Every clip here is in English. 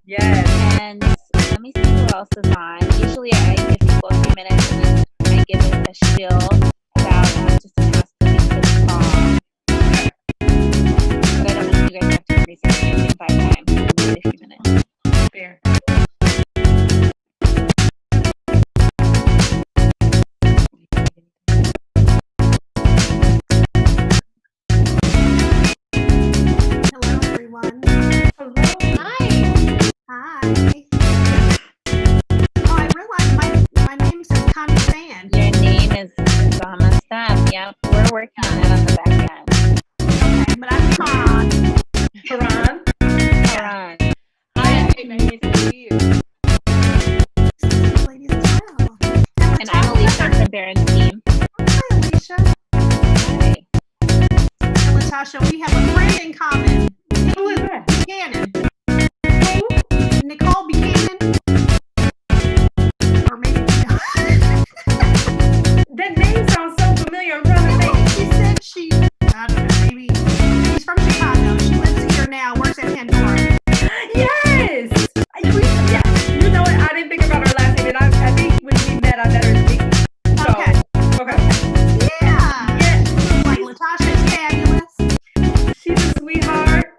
Yes. And let me see who else is on. Usually I give people a few minutes and then I give it a spiel about just an ask them for the song. But I don't know if you guys have to research anything by time. Maybe a few minutes. Fair. Hello, everyone. Hello. Hi. Hi. Oh, I realized my name says Connie Fan. Your name is all messed up. Yep, we're working on it on the back end. Okay, but I'm Karan. Karan. Karan. Hi, nice to meet you. These ladies as well. And I'm Alicia from Baron's team. Hi, Alicia. Hi. And Latasha, we have a friend in common. Who is that? Buchanan. Who? Nicole Buchanan. Or maybe That name sounds so familiar. I'm trying to think. she said I don't know, maybe she's from Chicago. She lives here now, works at Pandora. Yes. Yeah. You know what? I didn't think about her last name, and I think when we met, I met her as Vicky. So, Okay. Okay. Yeah. Yeah. Like Latasha is fabulous. She's a sweetheart.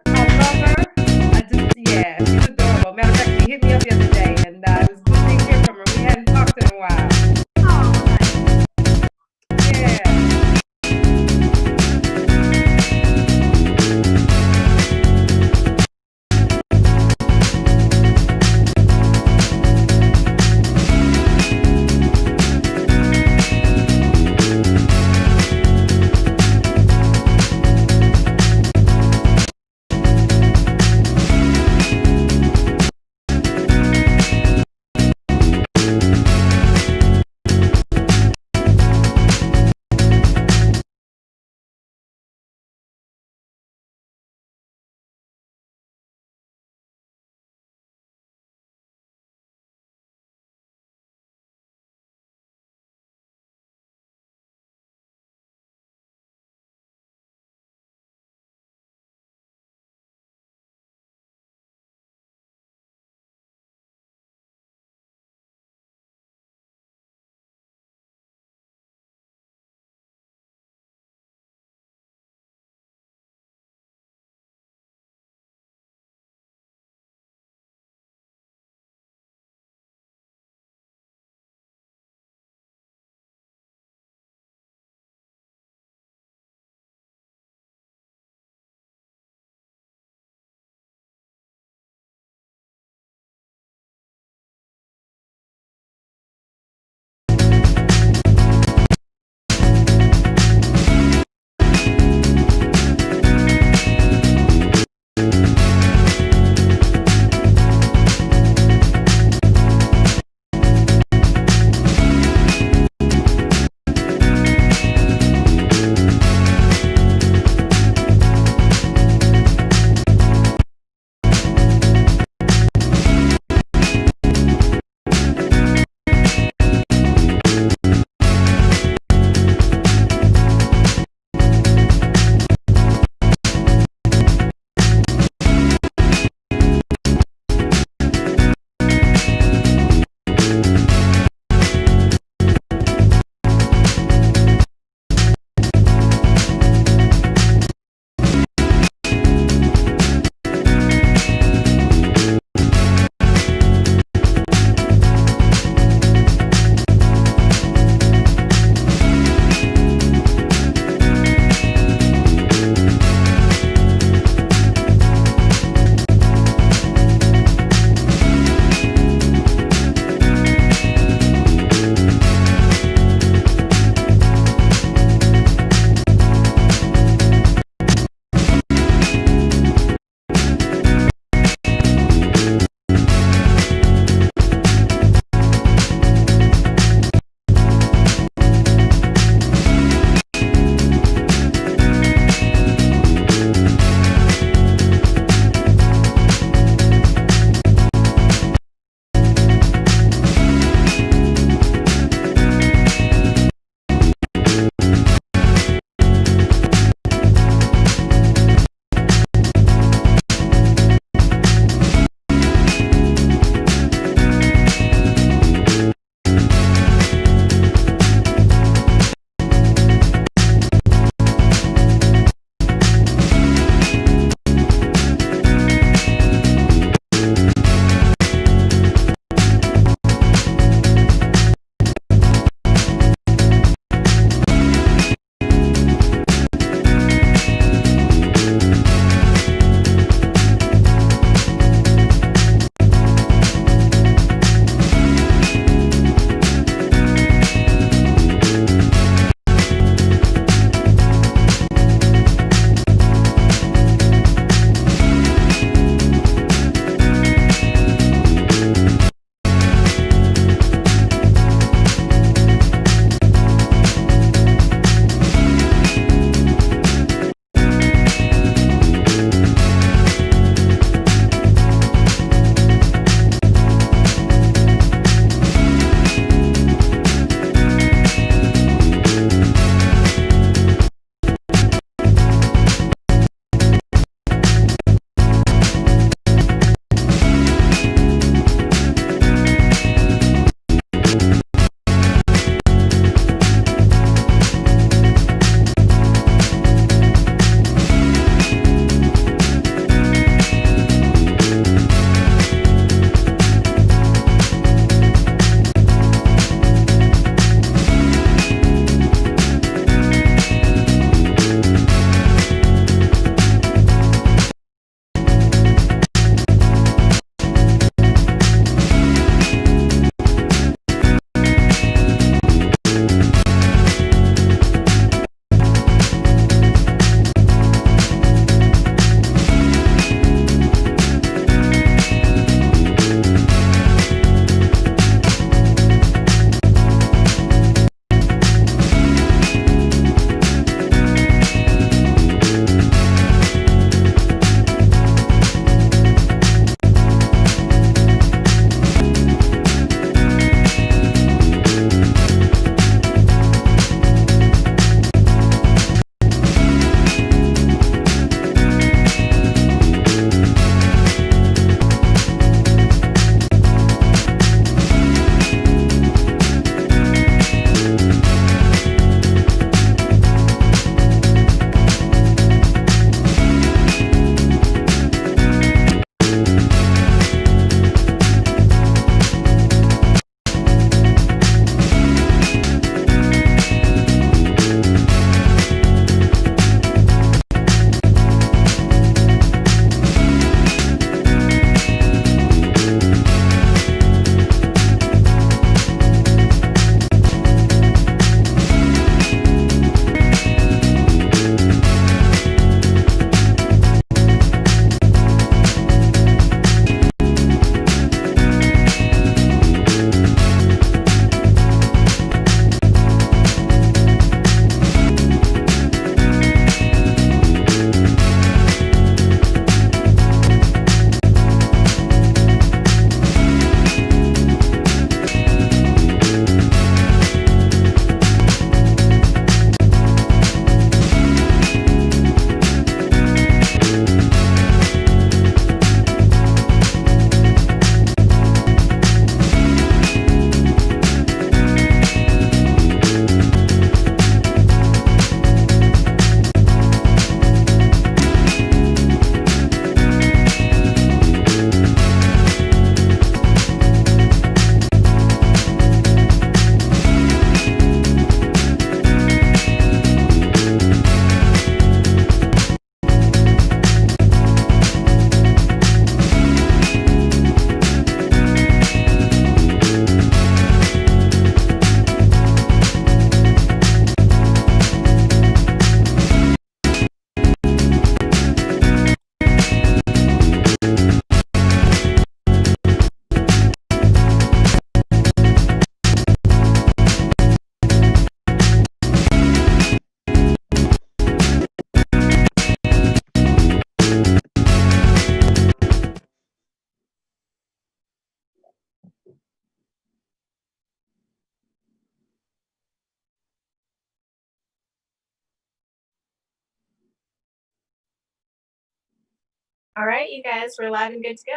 All right, you guys, we're live and good to go.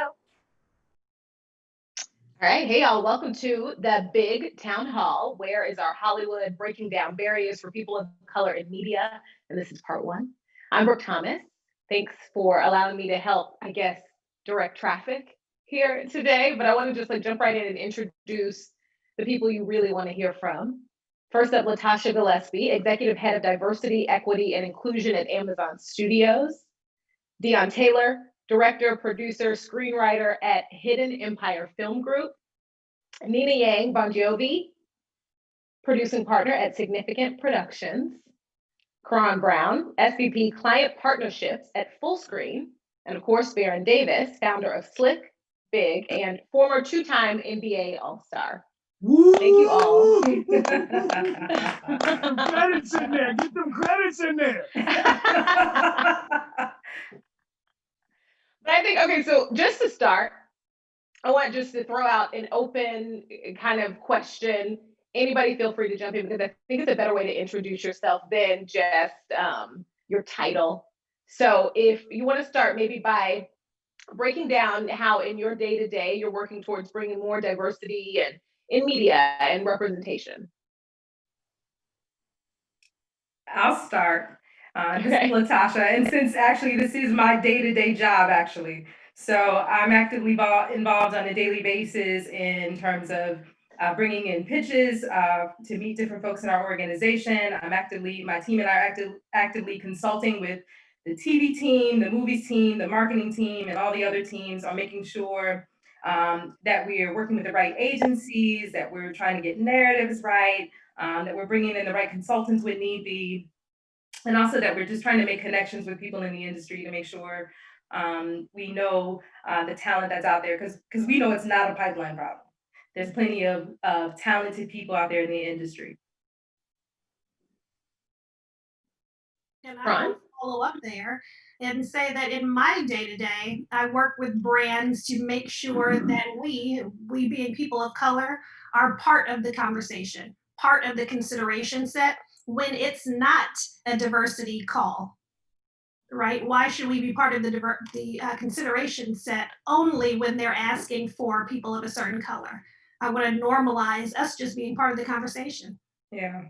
All right, hey y'all, welcome to the Big Town Hall. Where is our Hollywood breaking down barriers for people of color in media? And this is part one. I'm Brooke Thomas. Thanks for allowing me to help, I guess, direct traffic here today. But I want to just jump right in and introduce the people you really want to hear from. First up, Latasha Gillespie, Executive Head of Diversity, Equity, and Inclusion at Amazon Studios. Dion Taylor, Director, Producer, Screenwriter at Hidden Empire Film Group. Nina Yang Bon Jovi, Producing Partner at Significant Productions. Karan Brown, SVP Client Partnerships at Fullscreen. And of course, Baron Davis, founder of Slick, Big, and former two-time NBA All-Star. Woo! Thank you all. Get some credits in there. Get some credits in there. But I think, okay, so just to start, I want just to throw out an open kind of question. Anybody feel free to jump in, because I think it's a better way to introduce yourself than just your title. So if you want to start maybe by breaking down how in your day-to-day you're working towards bringing more diversity and in media and representation. I'll start. This is Latasha, and since actually this is my day-to-day job, actually, so I'm actively involved on a daily basis in terms of bringing in pitches to meet different folks in our organization. My team and I are actively consulting with the TV team, the movies team, the marketing team, and all the other teams on making sure that we are working with the right agencies, that we're trying to get narratives right, that we're bringing in the right consultants when need be, and also that we're just trying to make connections with people in the industry to make sure we know the talent that's out there, because we know it's not a pipeline problem. There's plenty of talented people out there in the industry. And I will follow up there and say that in my day-to-day, I work with brands to make sure that we being people of color, are part of the conversation, part of the consideration set when it's not a diversity call, right? Why should we be part of the consideration set only when they're asking for people of a certain color? I want to normalize us just being part of the conversation. Yeah.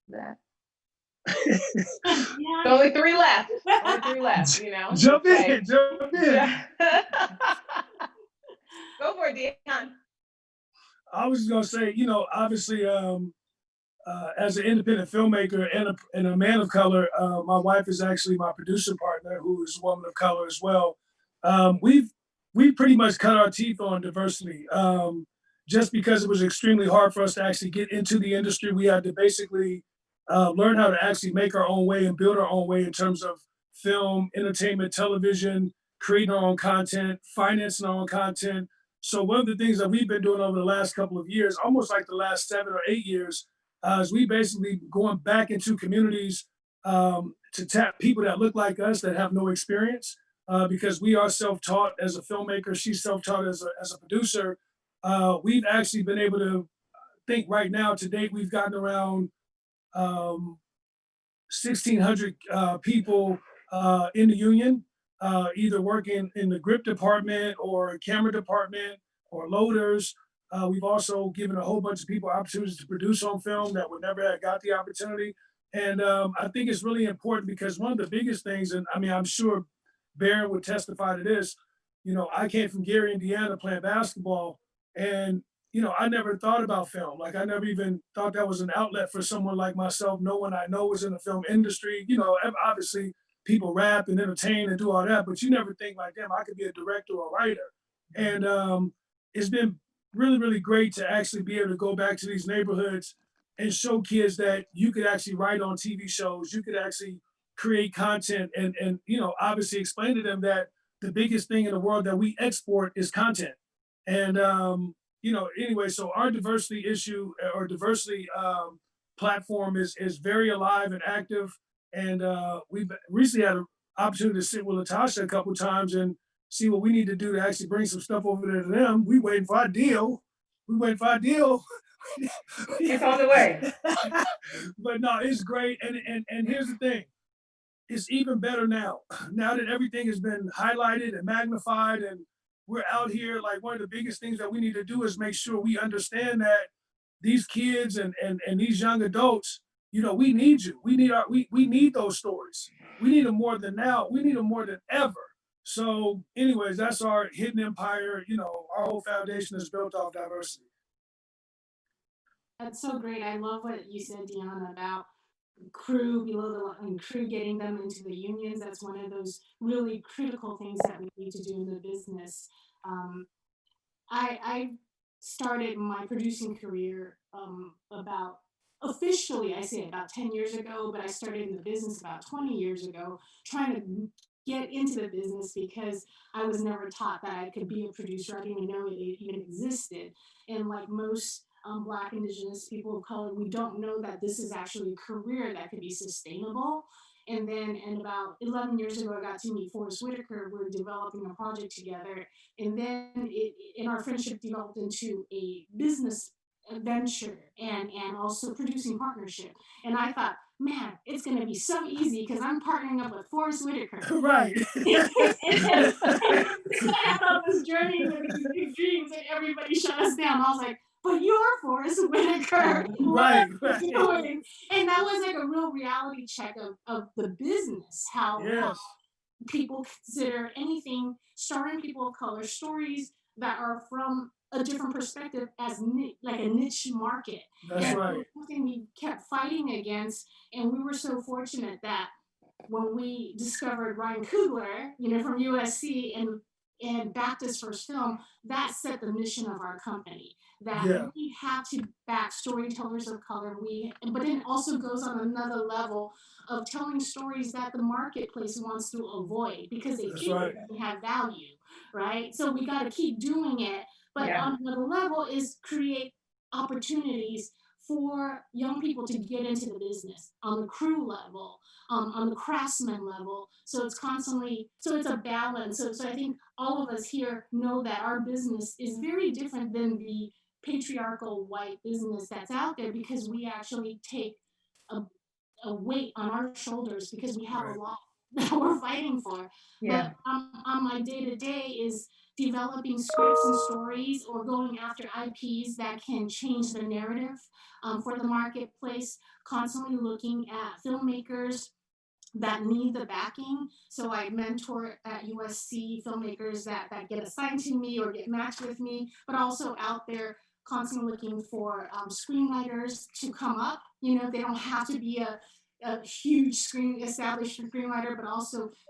That. Yeah. Only three left. Only three left, you know? Jump Okay. in, jump in. Yeah. Go for it, Dion. I was just gonna say, obviously, as an independent filmmaker and a man of color, my wife is actually my producer partner, who is a woman of color as well. We've pretty much cut our teeth on diversity. Just because it was extremely hard for us to actually get into the industry, we had to basically learn how to actually make our own way and build our own way in terms of film, entertainment, television, creating our own content, financing our own content. So one of the things that we've been doing over the last couple of years, almost like the last 7 or 8 years, is we basically going back into communities to tap people that look like us that have no experience, because we are self-taught as a filmmaker. She's self-taught as a producer. We've actually been able to think right now, to date, we've gotten around 1,600 people in the union, either working in the grip department or camera department or loaders. We've also given a whole bunch of people opportunities to produce on film that would never have got the opportunity. And I think it's really important, because one of the biggest things, and I mean, I'm sure Baron would testify to this, I came from Gary, Indiana, playing basketball, and I never thought about film. Like, I never even thought that was an outlet for someone like myself. No one I know was in the film industry. Obviously people rap and entertain and do all that, but you never think like, damn, I could be a director or a writer. And it's been really, really great to actually be able to go back to these neighborhoods and show kids that you could actually write on TV shows, you could actually create content, and obviously explain to them that the biggest thing in the world that we export is content. And anyway, so our diversity issue or diversity platform is very alive and active. And we've recently had an opportunity to sit with Latasha a couple of times and see what we need to do to actually bring some stuff over there to them. We waiting for our deal. It's on the way. But no, it's great. And here's the thing. it's even better now. Now that everything has been highlighted and magnified, and we're out here, like one of the biggest things that we need to do is make sure we understand that these kids and these young adults, we need you. We need we need those stories. We need them more than now. We need them more than ever. So, anyways, that's our hidden empire. Our whole foundation is built off diversity. That's so great. I love what you said, Deanna, about crew below the line, crew getting them into the unions. That's one of those really critical things that we need to do in the business. Um, I started my producing career about officially, I say about 10 years ago, but I started in the business about 20 years ago, trying to get into the business because I was never taught that I could be a producer. I didn't even know it even existed. And like most Black, Indigenous people of color, we don't know that this is actually a career that could be sustainable. And then, and about 11 years ago, I got to meet Forrest Whitaker. We are developing a project together, and then and our friendship developed into a business venture and also producing partnership. And I thought, man, it's going to be so easy because I'm partnering up with Forrest Whitaker. Right. And I had on this journey with these big dreams, and everybody shut us down. I was like, but you're Forrest Whitaker. Right, What are you right. doing? And that was like a real reality check of the business, how Yes. people consider anything starring people of color, stories that are from a different perspective as like a niche market. That's And right. something we kept fighting against, and we were so fortunate that when we discovered Ryan Coogler, from USC, and backed his first film, that set the mission of our company. That Yeah. we have to back storytellers of color. But then it also goes on another level of telling stories that the marketplace wants to avoid because they That's think right. they have value, right? So we got to keep doing it. But Yeah. on another level is create opportunities for young people to get into the business on the crew level, on the craftsman level. So it's constantly, so it's a balance. So I think all of us here know that our business is very different than the patriarchal white business that's out there because we actually take a, a weight on our shoulders because we have a Right. lot that we're fighting for. Yeah. But on my day to day is developing scripts and stories or going after IPs that can change the narrative for the marketplace, constantly looking at filmmakers that need the backing. So I mentor at USC filmmakers that get assigned to me or get matched with me, but also out there constantly looking for screenwriters to come up. They don't have to be a huge established screenwriter,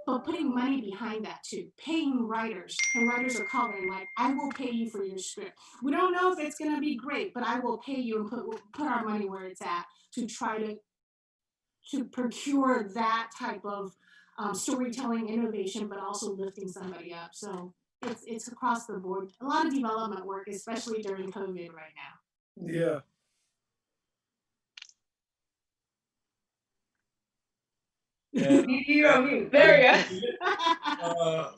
but putting money behind that too, paying writers and writers of color, like I will pay you for your script. We don't know if it's going to be great, but I will pay you and put our money where it's at to try to procure that type of storytelling innovation, but also lifting somebody up. So it's across the board. A lot of development work, especially during COVID right now. Yeah. You on mute. There you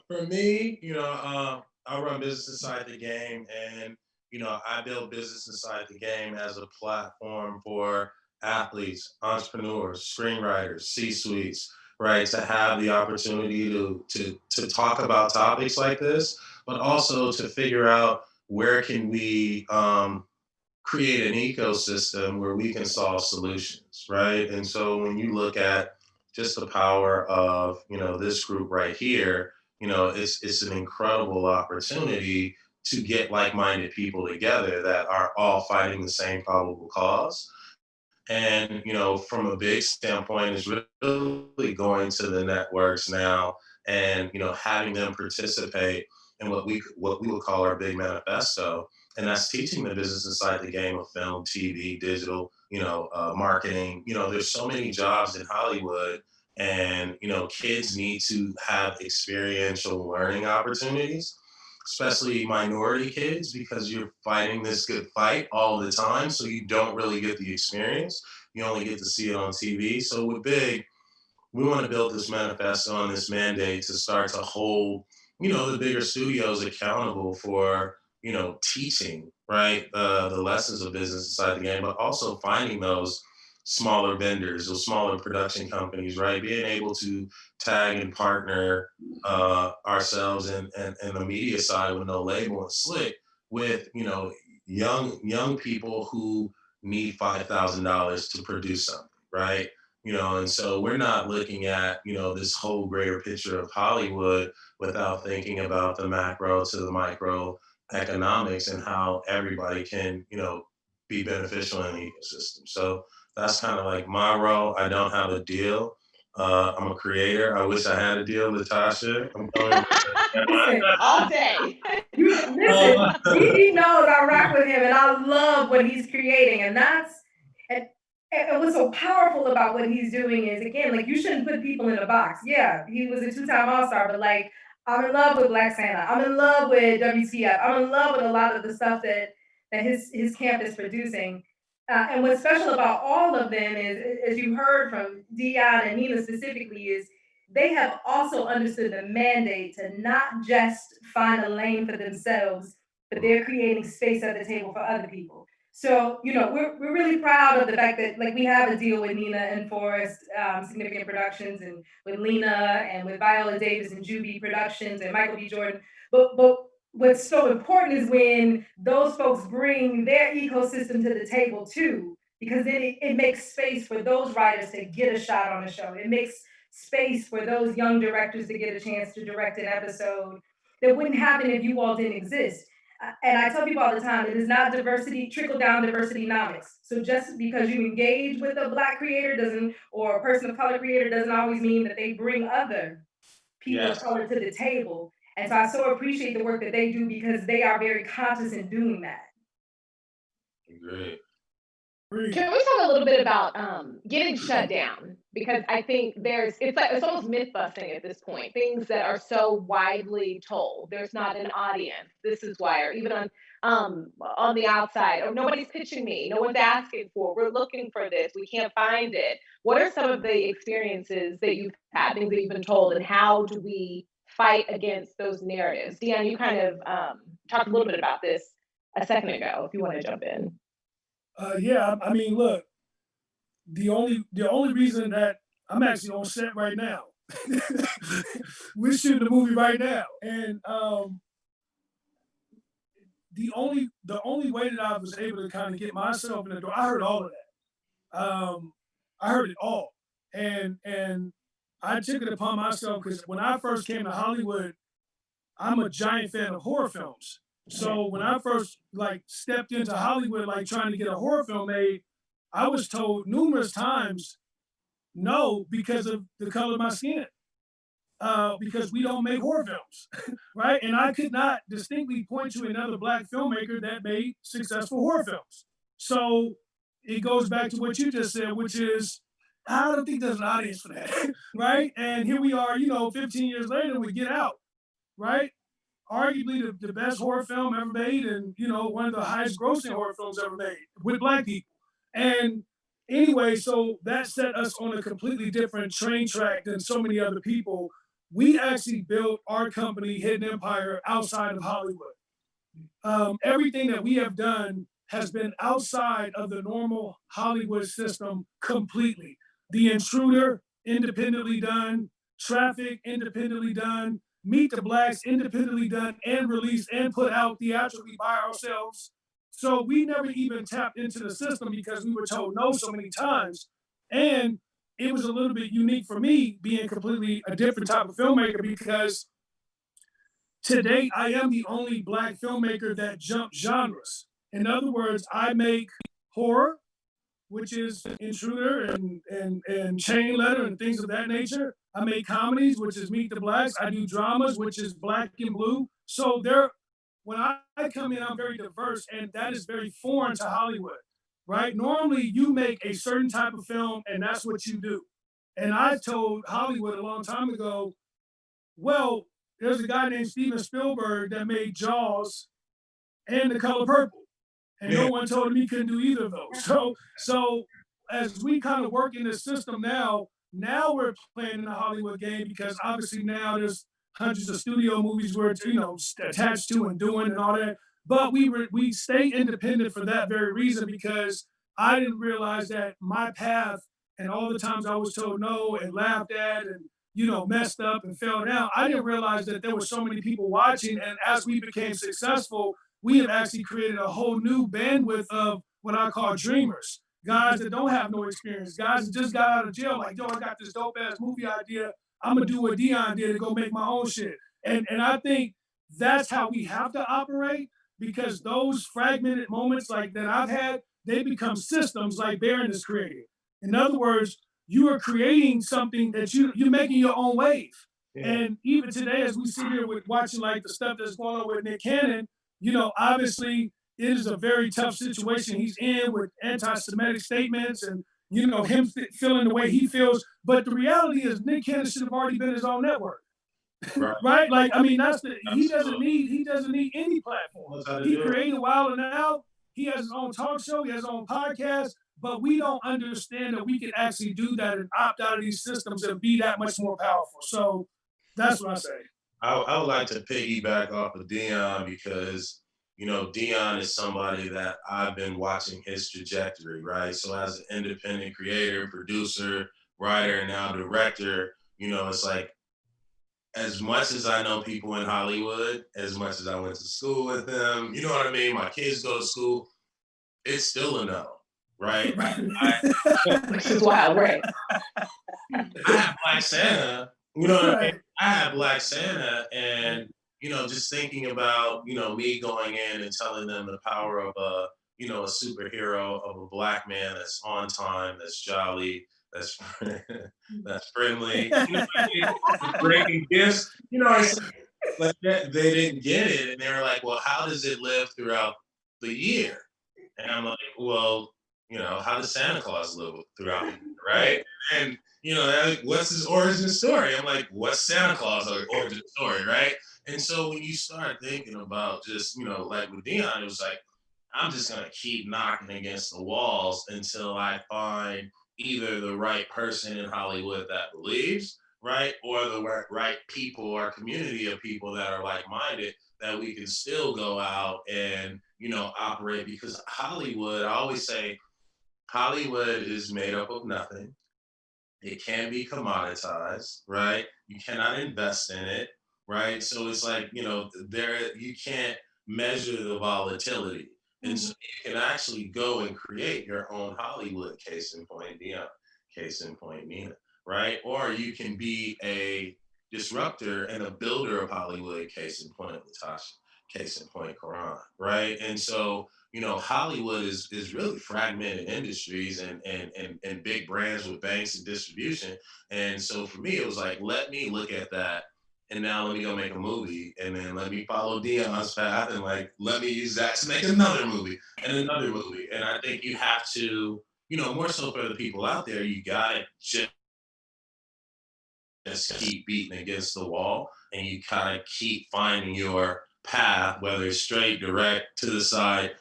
For me, I run business inside the game, and I build business inside the game as a platform for athletes, entrepreneurs, screenwriters, C-suites, right, to have the opportunity to talk about topics like this, but also to figure out where can we create an ecosystem where we can solve solutions, right? And so when you look at just the power of this group right here, it's an incredible opportunity to get like-minded people together that are all fighting the same probable cause. And from a big standpoint, is really going to the networks now and having them participate in what we would call our big manifesto, and that's teaching the business inside the game of film, TV, digital, marketing. There's so many jobs in Hollywood, and kids need to have experiential learning opportunities, especially minority kids, because you're fighting this good fight all the time. So you don't really get the experience. You only get to see it on TV. So with Big, we want to build this manifesto and this mandate to start to hold, the bigger studios accountable for, teaching, right, the lessons of business inside the game, but also finding those smaller vendors or smaller production companies, right? Being able to tag and partner ourselves and the media side with no label and slick with, young people who need $5,000 to produce something, right? And so we're not looking at, this whole greater picture of Hollywood without thinking about the macro to the micro economics and how everybody can, be beneficial in the ecosystem. So that's kind of like my role. I don't have a deal. I'm a creator. I wish I had a deal, Latasha. I'm going Listen, All day. listen, he knows I rock with him and I love what he's creating. And, and what's so powerful about what he's doing is, again, like, you shouldn't put people in a box. Yeah, he was a two-time All-Star, but like, I'm in love with Black Santa. I'm in love with WTF. I'm in love with a lot of the stuff that his camp is producing. And what's special about all of them is, as you heard from Dion and Nina specifically, is they have also understood the mandate to not just find a lane for themselves, but they're creating space at the table for other people. So, we're really proud of the fact that, like, we have a deal with Nina and Forrest, Significant Productions, and with Lena, and with Viola Davis and Juby Productions and Michael B. Jordan. But what's so important is when those folks bring their ecosystem to the table too, because then it makes space for those writers to get a shot on the show. It makes space for those young directors to get a chance to direct an episode that wouldn't happen if you all didn't exist. And I tell people all the time, it is not diversity, trickle down diversity nomics. So just because you engage with a Black creator doesn't, or a person of color creator, doesn't always mean that they bring other people of Yes, color to the table. And so I so appreciate the work that they do because they are very conscious in doing that. great. Can we talk a little bit about getting shut down? Because I think it's almost myth busting at this point. Things that are so widely told. There's not an audience. This is why, or even on the outside, or nobody's pitching me. No one's asking for. We're looking for this. We can't find it. What are some of the experiences that you've had, things that you've been told, and how do we fight against those narratives? Deanne, you kind of talked a little bit about this a second ago. If you want to jump in. Yeah, I mean, look, the only reason that I'm actually on set right now, we're shooting a movie right now, and the only way that I was able to kind of get myself in the door, I heard all of that. I heard it all, and I took it upon myself because when I first came to Hollywood, I'm a giant fan of horror films. So when I first like stepped into Hollywood, like trying to get a horror film made, I was told numerous times no because of the color of my skin. Because we don't make horror films, right? And I could not distinctly point to another Black filmmaker that made successful horror films. So it goes back to what you just said, which is I don't think there's an audience for that, right? And here we are, 15 years later, we get out, right? Arguably the best horror film ever made, and one of the highest grossing horror films ever made with Black people. And anyway, so that set us on a completely different train track than so many other people. We actually built our company, Hidden Empire, outside of Hollywood. Everything that we have done has been outside of the normal Hollywood system completely. The Intruder, independently done. Traffic, independently done. Meet the Blacks, independently done and released and put out theatrically by ourselves. So we never even tapped into the system because we were told no so many times. And it was a little bit unique for me being completely a different type of filmmaker because to date, I am the only Black filmmaker that jumps genres. In other words, I make horror, which is Intruder and Chain Letter and things of that nature. I make comedies, which is Meet the Blacks. I do dramas, which is Black and Blue. So when I come in, I'm very diverse, and that is very foreign to Hollywood, right? Normally, you make a certain type of film, and that's what you do. And I told Hollywood a long time ago, well, there's a guy named Steven Spielberg that made Jaws and The Color Purple, and no one told him he couldn't do either of those. So as we kind of work in this system now we're playing in the Hollywood game because obviously now there's hundreds of studio movies we're attached to and doing and all that. But we stay independent for that very reason because I didn't realize that my path and all the times I was told no and laughed at and, messed up and fell down, I didn't realize that there were so many people watching. And as we became successful, we have actually created a whole new bandwidth of what I call dreamers, guys that don't have no experience, guys that just got out of jail, like, yo, I got this dope ass movie idea. I'm gonna do what Dion did and go make my own shit. And I think that's how we have to operate, because those fragmented moments like that I've had, they become systems like Barron is creating. In other words, you are creating something that you're making your own wave. Yeah. And even today, as we sit here with watching like the stuff that's going on with Nick Cannon, obviously it is a very tough situation he's in with anti-Semitic statements and him feeling the way he feels. But the reality is Nick Cannon should have already been his own network. Right. Right? Like, I mean, he doesn't need any platform. He created Wild and Out. He has his own talk show, he has his own podcast, but we don't understand that we can actually do that and opt out of these systems and be that much more powerful. So that's what I say. I would like to piggyback off of Dion because, Dion is somebody that I've been watching his trajectory, right? So as an independent creator, producer, writer, and now director, it's like, as much as I know people in Hollywood, as much as I went to school with them, you know what I mean? My kids go to school, it's still a no, right? Which is wild, right? I have Black Santa, you know what I mean? I have Black Santa, and just thinking about me going in and telling them the power of a superhero, of a Black man that's on time, that's jolly, that's that's friendly, breaking gifts. It's like they didn't get it, and they were like, "Well, how does it live throughout the year?" And I'm like, "Well, how does Santa Claus live throughout the year, right?" And what's his origin story? I'm like, what's Santa Claus' origin story, right? And so when you start thinking about just, like with Dion, it was like, I'm just gonna keep knocking against the walls until I find either the right person in Hollywood that believes, right, or the right people or community of people that are like-minded that we can still go out and operate. Because Hollywood, I always say, Hollywood is made up of nothing. It can be commoditized, right? You cannot invest in it, right? So it's like, you can't measure the volatility. And so you can actually go and create your own Hollywood, case in point, Dion, case in point, Nina, right? Or you can be a disruptor and a builder of Hollywood, case in point, Latasha, case in point, Quran, right? And so, Hollywood is really fragmented industries and big brands with banks and distribution. And so for me, it was like, let me look at that. And now let me go make a movie, and then let me follow Dion's path, and like let me use that to make another movie and another movie. And I think you have to, more so for the people out there, you gotta just keep beating against the wall, and you kind of keep finding your path, whether it's straight, direct, to the side.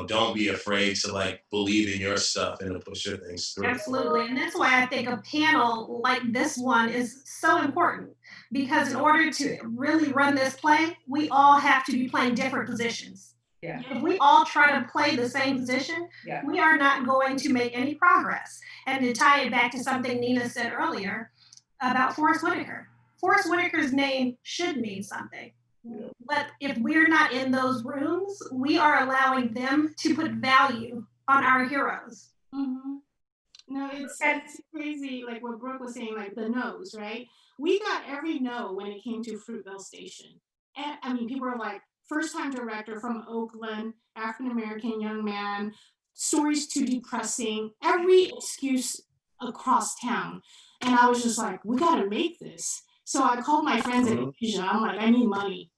Don't be afraid to like believe in your stuff and to push your things through. Absolutely. And that's why I think a panel like this one is so important, because in order to really run this play, we all have to be playing different positions. Yeah. If we all try to play the same position, we are not going to make any progress. And to tie it back to something Nina said earlier about Forrest Whitaker, Forrest Whitaker's name should mean something. But if we're not in those rooms, we are allowing them to put value on our heroes. Mm-hmm. No, it's crazy, like what Brooke was saying, like the no's, right? We got every no when it came to Fruitvale Station. And I mean, people were like, first time director from Oakland, African American young man, stories too depressing, every excuse across town. And I was just like, we gotta make this. So I called my friends in Asia. I'm like, I need money.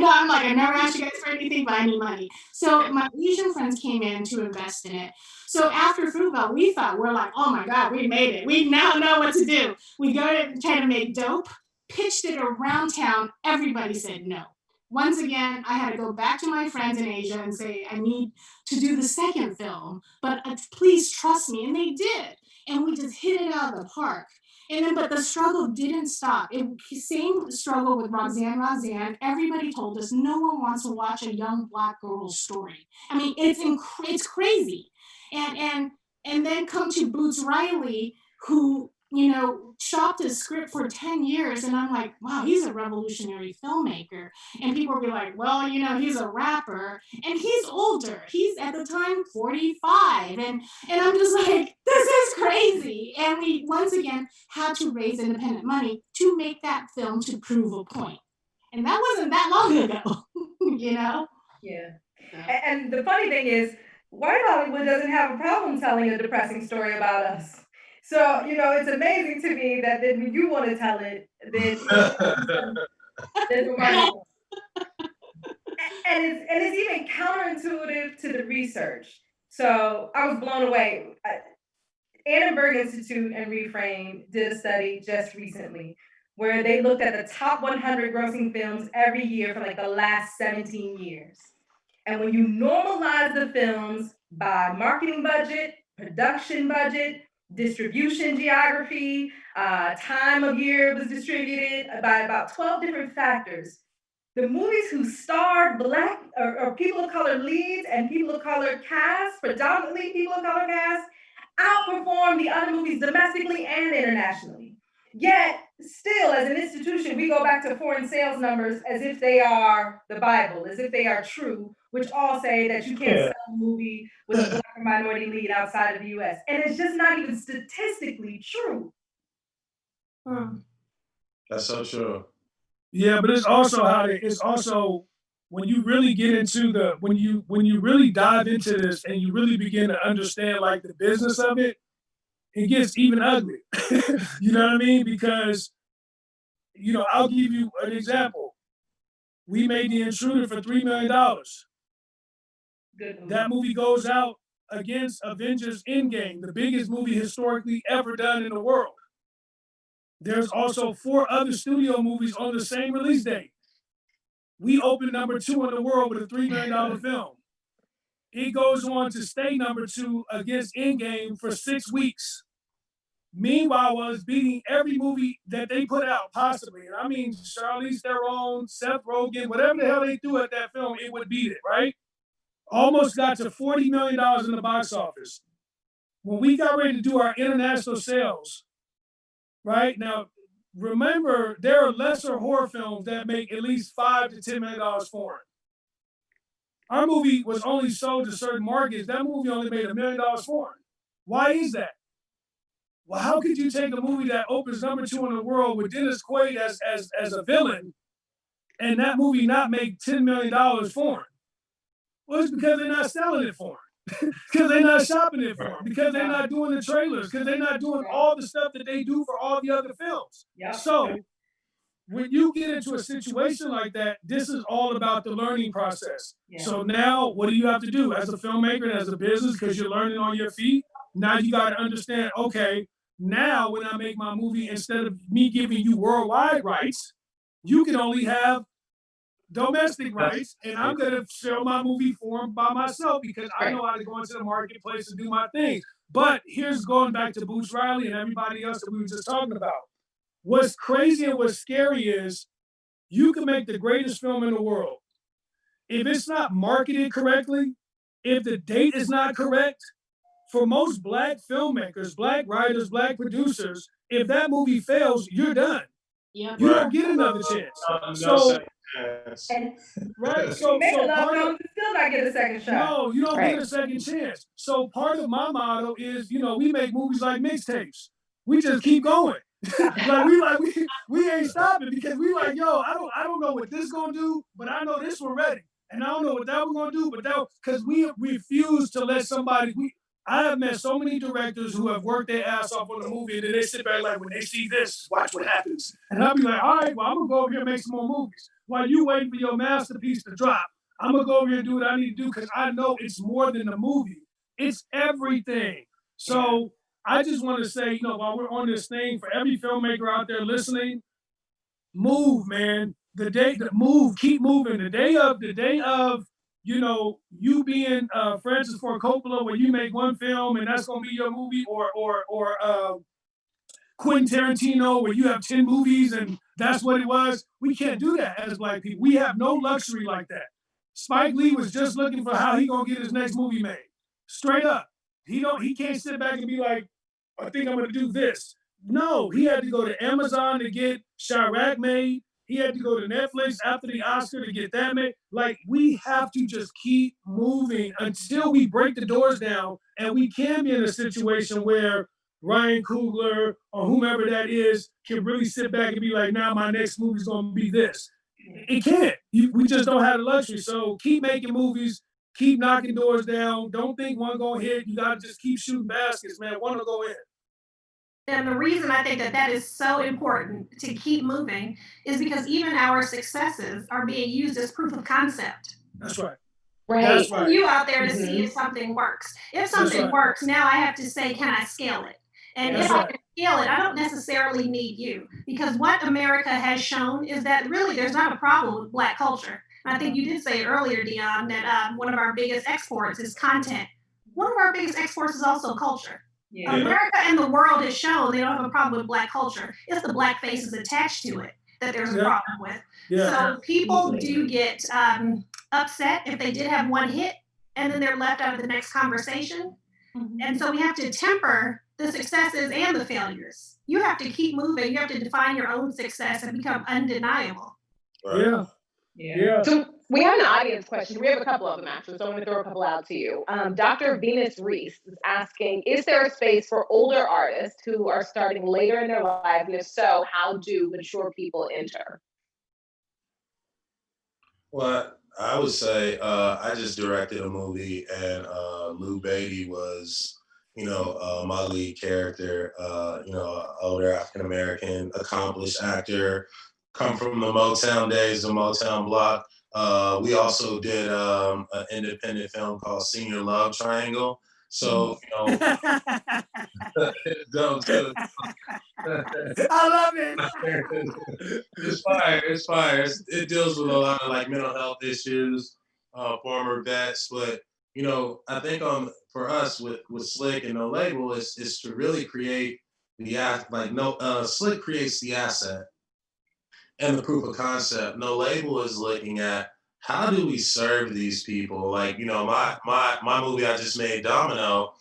I'm like, I never asked you guys for anything, but I need money. So my Asian friends came in to invest in it. So after Fruitvale, we're like, oh my God, we made it. We now know what to do. We go to try to make dope, pitched it around town. Everybody said no. Once again, I had to go back to my friends in Asia and say, I need to do the second film, but please trust me. And they did. And we just hit it out of the park. And then, but the struggle didn't stop. Same struggle with Roxanne. Everybody told us no one wants to watch a young black girl's story. I mean, it's crazy. And and and then come to Boots Riley, who shopped his script for 10 years, and I'm like, wow, he's a revolutionary filmmaker. And people will be like, well, he's a rapper, and he's older. He's at the time 45, and I'm just like, this is crazy. And we once again had to raise independent money to make that film to prove a point. And that wasn't that long ago, you know? Yeah. So. And the funny thing is, white Hollywood doesn't have a problem telling a depressing story about us. So, it's amazing to me that then when you want to tell it, then there's no money. And it's even counterintuitive to the research. So I was blown away. Annenberg Institute and Reframe did a study just recently where they looked at the top 100 grossing films every year for like the last 17 years. And when you normalize the films by marketing budget, production budget, distribution geography, time of year it was distributed by about 12 different factors, the movies who starred Black or people of color leads and people of color cast, predominantly people of color cast, outperform the other movies domestically and internationally. Yet, still, as an institution, we go back to foreign sales numbers as if they are the Bible, as if they are true, which all say that you can't sell a movie with a Black or minority lead outside of the US. And it's just not even statistically true. That's so true. Yeah, but it's also when you really get into when you really dive into this and you really begin to understand like the business of it, it gets even ugly. You know what I mean? Because I'll give you an example. We made The Intruder for $3 million. That movie goes out against Avengers Endgame, the biggest movie historically ever done in the world. There's also 4 other studio movies on the same release date. We opened number 2 in the world with a $3 million film. It goes on to stay number 2 against Endgame for 6 weeks. Meanwhile, was beating every movie that they put out, possibly. And I mean, Charlize Theron, Seth Rogen, whatever the hell they threw at that film, it would beat it, right? Almost got to $40 million in the box office. When we got ready to do our international sales, right? Now, remember, there are lesser horror films that make at least $5 to $10 million foreign. Our movie was only sold to certain markets. That movie only made $1 million foreign. Why is that? Well, how could you take a movie that opens number 2 in the world with Dennis Quaid as a villain and that movie not make $10 million foreign? Well, it's because they're not selling it foreign. Because they're not shopping it for them, because they're not doing the trailers, because they're not doing all the stuff that they do for all the other films. Yep. So when you get into a situation like that, this is all about the learning process. Yeah. So now what do you have to do as a filmmaker and as a business, because you're learning on your feet? Now you got to understand, okay, now when I make my movie, instead of me giving you worldwide rights, you can only have domestic rights, and I'm gonna sell my movie form by myself because I know how to go into the marketplace and do my thing. But here's going back to Boots Riley and everybody else that we were just talking about. What's crazy and what's scary is you can make the greatest film in the world. If it's not marketed correctly, if the date is not correct, for most Black filmmakers, Black writers, Black producers, if that movie fails, you're done. Yep. You don't get another chance. So right, so part of still not get a second shot. No, you don't get a second chance. So part of my motto is, we make movies like mixtapes. We just keep going. we ain't stopping because we like, yo, I don't know what this gonna do, but I know this one ready, and I don't know what that one gonna do, but that because we refuse to let somebody. I have met so many directors who have worked their ass off on a movie, and then they sit back like, when they see this, watch what happens, and I'll be like, all right, well, I'm gonna go over here and make some more movies. While you waiting for your masterpiece to drop, I'm gonna go over here and do what I need to do because I know it's more than a movie. It's everything. So I just want to say, while we're on this thing, for every filmmaker out there listening, move, man. Move, keep moving. The day of, you being Francis Ford Coppola, where you make one film and that's gonna be your movie, or Quentin Tarantino where you have 10 movies and that's what it was. We can't do that as Black people. We have no luxury like that. Spike Lee was just looking for how he gonna get his next movie made. Straight up. He can't sit back and be like, I think I'm gonna do this. No, he had to go to Amazon to get Chirac made. He had to go to Netflix after the Oscar to get that made. Like, we have to just keep moving until we break the doors down and we can be in a situation where Ryan Coogler or whomever that is can really sit back and be like, now my next movie's gonna be this. It can't. We just don't have the luxury. So keep making movies, keep knocking doors down. Don't think one gonna hit. You gotta just keep shooting baskets, man. One will go in. And the reason I think that that is so important to keep moving is because even our successes are being used as proof of concept. That's right. Right. That's right. You out there to see Mhm. if something works. If That's something right. works, now I have to say, can I scale it? And That's if I right. can scale it, I don't necessarily need you. Because what America has shown is that really there's not a problem with Black culture. I think you did say earlier, Dion, that one of our biggest exports is content. One of our biggest exports is also culture. Yeah. America and the world has shown they don't have a problem with Black culture. It's the Black faces attached to it that there's a Yeah. problem with. Yeah. So people do get upset if they did have one hit and then they're left out of the next conversation. And so we have to temper the successes and the failures. You have to keep moving. You have to define your own success and become undeniable. Right. Yeah. Yeah. Yeah. So we have an audience question. We have a couple of them actually, so I'm going to throw a couple out to you. Dr. Venus Reese is asking, is there a space for older artists who are starting later in their lives? And if so, how do mature people enter? Well, I would say I just directed a movie, and Lou Beatty was, my lead character. Older African American, accomplished actor, come from the Motown days, the Motown block. We also did an independent film called Senior Love Triangle. So, it's dope too. I love it. It's fire. It's fire. It deals with a lot of like mental health issues, former vets. But I think for us with Slick and No Label is to really create like no Slick creates the asset and the proof of concept. No Label is looking at how do we serve these people. Like my movie I just made, Domino.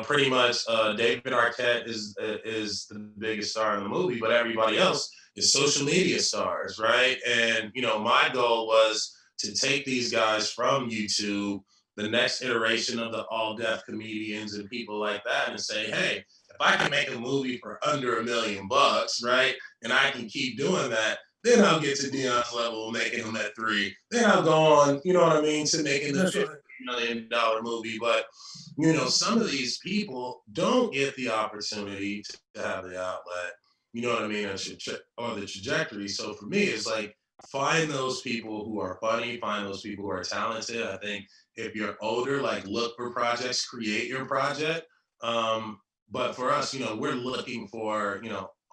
Pretty much David Arquette is the biggest star in the movie, but everybody else is social media stars, right? And my goal was to take these guys from YouTube, the next iteration of the all deaf comedians and people like that, and say, hey, if I can make a movie for under $1 million, right, and I can keep doing that, then I'll get to Dion's level of making them at 3. Then I'll go on, you know what I mean, to making the $50 million movie. But some of these people don't get the opportunity to have the outlet, you know what I mean, or the trajectory. So for me, it's like find those people who are funny, find those people who are talented. I think if you're older, like look for projects, create your project. But for us, we're looking for,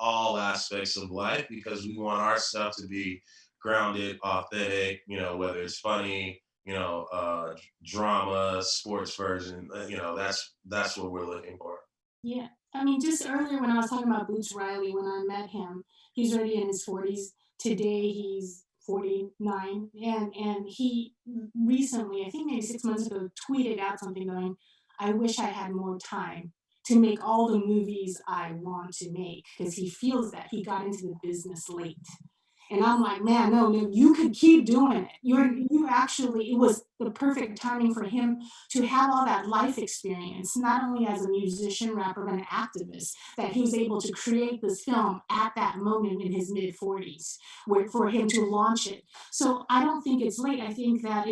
all aspects of life because we want our stuff to be grounded, authentic, whether it's funny, drama, sports version, that's what we're looking for. Yeah. I mean, just earlier when I was talking about Boots Riley, when I met him, he's already in his 40s. Today he's 49. And he recently, I think maybe 6 months ago, tweeted out something going, I wish I had more time to make all the movies I want to make because he feels that he got into the business late. And I'm like, man, no, you could keep doing it. It was the perfect timing for him to have all that life experience, not only as a musician, rapper, but an activist, that he was able to create this film at that moment in his mid 40s, where for him to launch it. So I don't think it's late. I think that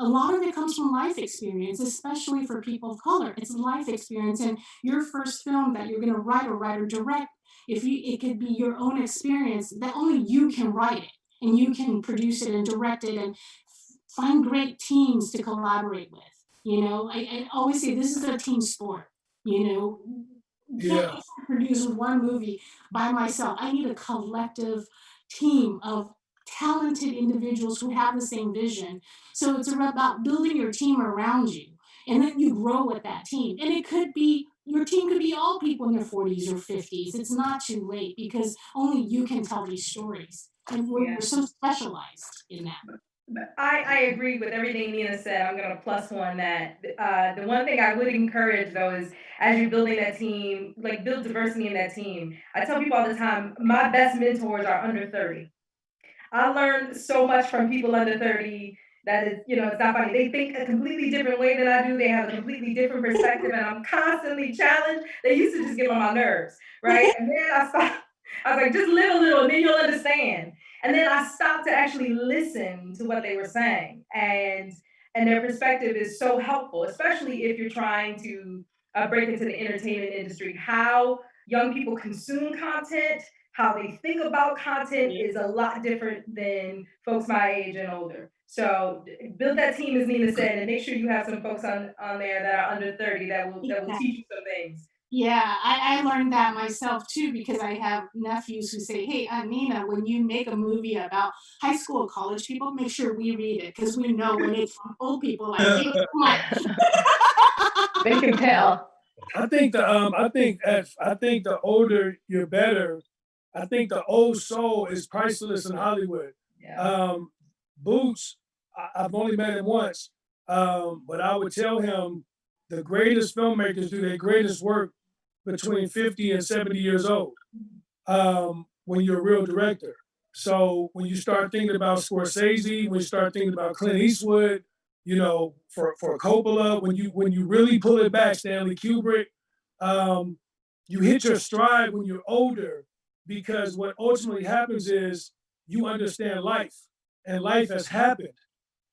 a lot of it comes from life experience, especially for people of color. It's life experience. And your first film that you're going to write or direct, it could be your own experience that only you can write it and you can produce it and direct it and find great teams to collaborate with. I always say this is a team sport. Yeah. Can't produce one movie by myself. I need a collective team of talented individuals who have the same vision. So it's about building your team around you. And then you grow with that team. And it could be your team could be all people in their 40s or 50s. It's not too late because only you can tell these stories. And we're so specialized in that. I agree with everything Nina said. I'm gonna plus one that the one thing I would encourage though is as you're building that team, like build diversity in that team. I tell people all the time, my best mentors are under 30. I learned so much from people under 30 that is, it's not funny. They think a completely different way than I do. They have a completely different perspective, and I'm constantly challenged. They used to just get on my nerves, right? And then I stopped. I was like, just live a little, and then you'll understand. And then I stopped to actually listen to what they were saying, and their perspective is so helpful, especially if you're trying to break into the entertainment industry. How young people consume content, how they think about content is a lot different than folks my age and older. So build that team, as Nina said, and make sure you have some folks on there that are under 30 that will teach you some things. Yeah, I learned that myself too because I have nephews who say, "Hey, Nina, when you make a movie about high school or college people, make sure we read it because we know when it's from old people like you." They can tell. I think the older you're better. I think the old soul is priceless in Hollywood. Yeah. Boots, I've only met him once, but I would tell him the greatest filmmakers do their greatest work between 50 and 70 years old, when you're a real director. So when you start thinking about Scorsese, when you start thinking about Clint Eastwood, for Coppola, when you really pull it back, Stanley Kubrick, you hit your stride when you're older, because what ultimately happens is you understand life, and life has happened.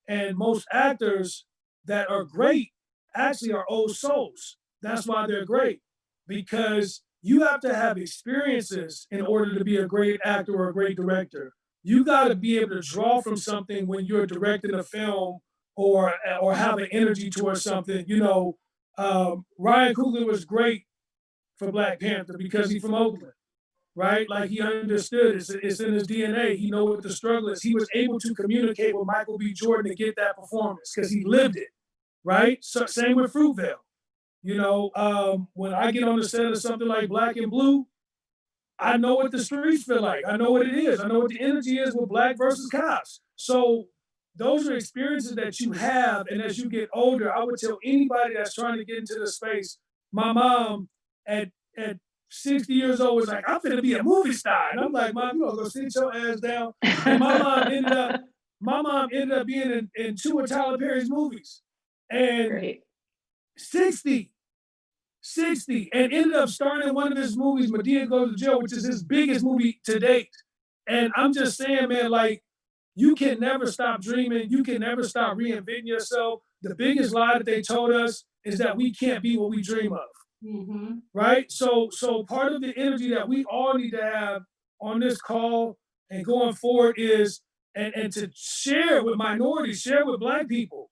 And most actors that are great actually are old souls. That's why they're great, because you have to have experiences in order to be a great actor or a great director. You got to be able to draw from something when you're directing a film, or have an energy towards something. Ryan Coogler was great for Black Panther because he's from Oakland, right? Like he understood it's in his DNA. He know what the struggle is. He was able to communicate with Michael B. Jordan to get that performance because he lived it, right? So same with Fruitvale. When I get on the set of something like Black and Blue, I know what the streets feel like. I know what it is. I know what the energy is with Black versus cops. So those are experiences that you have, and as you get older, I would tell anybody that's trying to get into this space. My mom at 60 years old was like, "I'm gonna be a movie star," and I'm like, "Mom, you gonna go sit your ass down." And my mom ended up being in two of Tyler Perry's movies, and Great. 60, 60, and ended up starring in one of his movies, Medea Goes to Jail, which is his biggest movie to date. And I'm just saying, man, like, you can never stop dreaming. You can never stop reinventing yourself. The biggest lie that they told us is that we can't be what we dream of. Mm-hmm. Right? So part of the energy that we all need to have on this call and going forward is, and to share with minorities, share with Black people.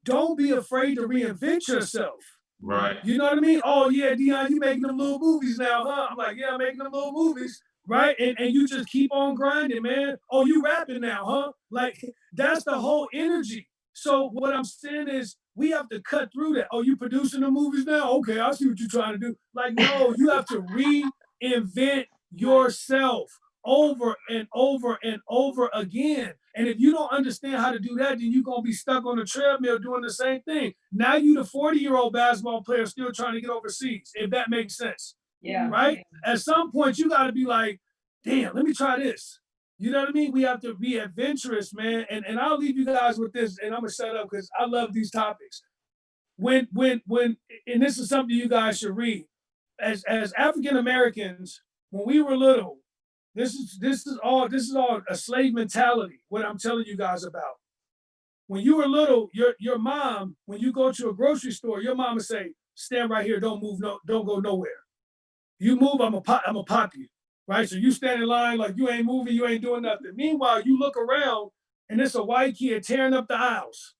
Don't be afraid to reinvent yourself. Right. You know what I mean? Oh yeah, Dion, you making them little movies now, huh? I'm like, yeah, I'm making them little movies, right? And you just keep on grinding, man. Oh, you rapping now, huh? Like that's the whole energy. So what I'm saying is we have to cut through that. Oh, you producing the movies now? Okay, I see what you're trying to do. Like, no, you have to reinvent yourself over and over and over again. And if you don't understand how to do that, then you're gonna be stuck on the treadmill doing the same thing. Now you the 40-year-old basketball player still trying to get overseas, if that makes sense. Yeah. Right? At some point you gotta be like, damn, let me try this. You know what I mean? We have to be adventurous, man. And I'll leave you guys with this, and I'm gonna shut up because I love these topics. When and this is something you guys should read. As African Americans, when we were little, this is all a slave mentality, what I'm telling you guys about. When you were little, your mom, when you go to a grocery store, your mom would say, stand right here, don't move, don't go nowhere. You move, I'm gonna pop you. Right? So you stand in line like you ain't moving, you ain't doing nothing. Meanwhile, you look around and it's a white kid tearing up the aisles,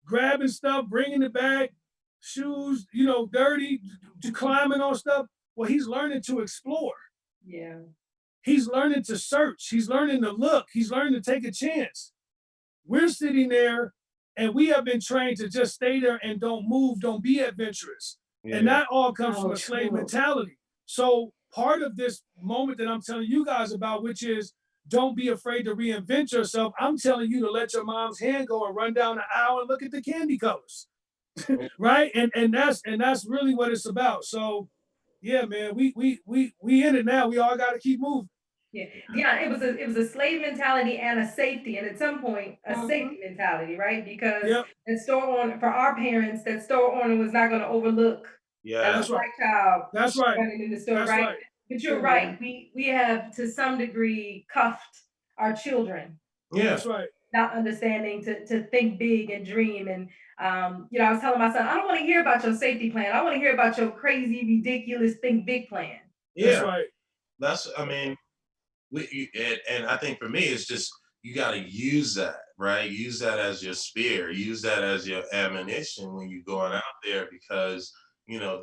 grabbing stuff, bringing it back, shoes, dirty, climbing on stuff. Well, he's learning to explore. Yeah. He's learning to search. He's learning to look. He's learning to take a chance. We're sitting there And we have been trained to just stay there and don't move, don't be adventurous. And Yeah. that all comes from Oh, a slave true. mentality. So part of this moment that I'm telling you guys about, which is don't be afraid to reinvent yourself. I'm telling you to let your mom's hand go and run down the aisle and look at the candy colors. Right? And that's really what it's about. So yeah, man, we in it now. We all gotta keep moving. Yeah, yeah, it was a slave mentality and a safety, and at some point a Mhm. safety mentality, right? Because Yep, the store owner, for our parents, that store owner was not going to overlook a Yeah. that's right. black child That's right. running in the store, That's right? right. But you're right. We have to some degree cuffed our children, Yeah. That's right. not understanding to think big and dream. And I was telling my son, I don't want to hear about your safety plan. I want to hear about your crazy, ridiculous think big plan. That's Yeah. right. I mean, and I think for me, it's just you got to use that, right? Use that as your spear, use that as your ammunition when you're going out there because,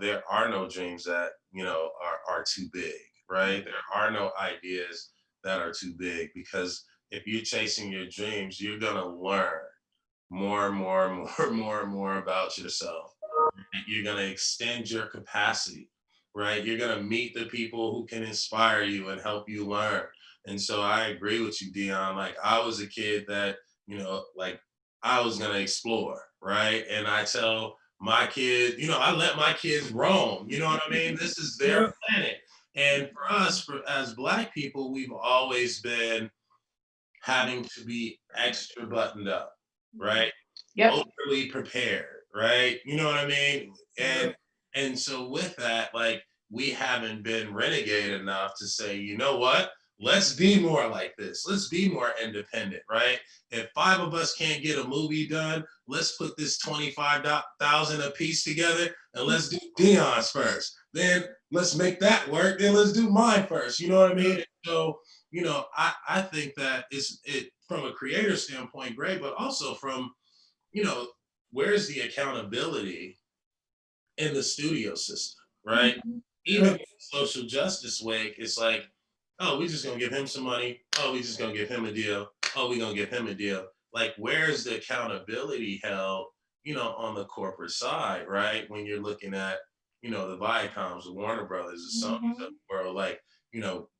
there are no dreams that, are too big, right? There are no ideas that are too big because if you're chasing your dreams, you're going to learn more and more and more and more and more about yourself. You're going to extend your capacity, right? You're going to meet the people who can inspire you and help you learn. And so I agree with you, Dion. Like I was a kid that, like I was going to explore, right? And I tell my kids, I let my kids roam. You know what I mean? This is their Yep. planet. And for us, as Black people, we've always been having to be extra buttoned up, right? Yep. Overly prepared, right? You know what I mean? And Yep. and so with that, like we haven't been renegade enough to say, you know what? Let's be more like this. Let's be more independent, right? If five of us can't get a movie done, let's put this 25,000 a piece together and let's do Dion's first. Then let's make that work. Then let's do mine first. You know what I mean? Yep. So, I think that it from a creator standpoint, great, but also from you know, where's the accountability in the studio system, right? Even Yep. in social justice wake, it's like, oh, we just gonna give him some money. Oh, we just gonna give him a deal. Oh, we gonna give him a deal. Like, where's the accountability held, on the corporate side, right? When you're looking at, the Viacoms, the Warner Brothers, the Sony's of the world, like,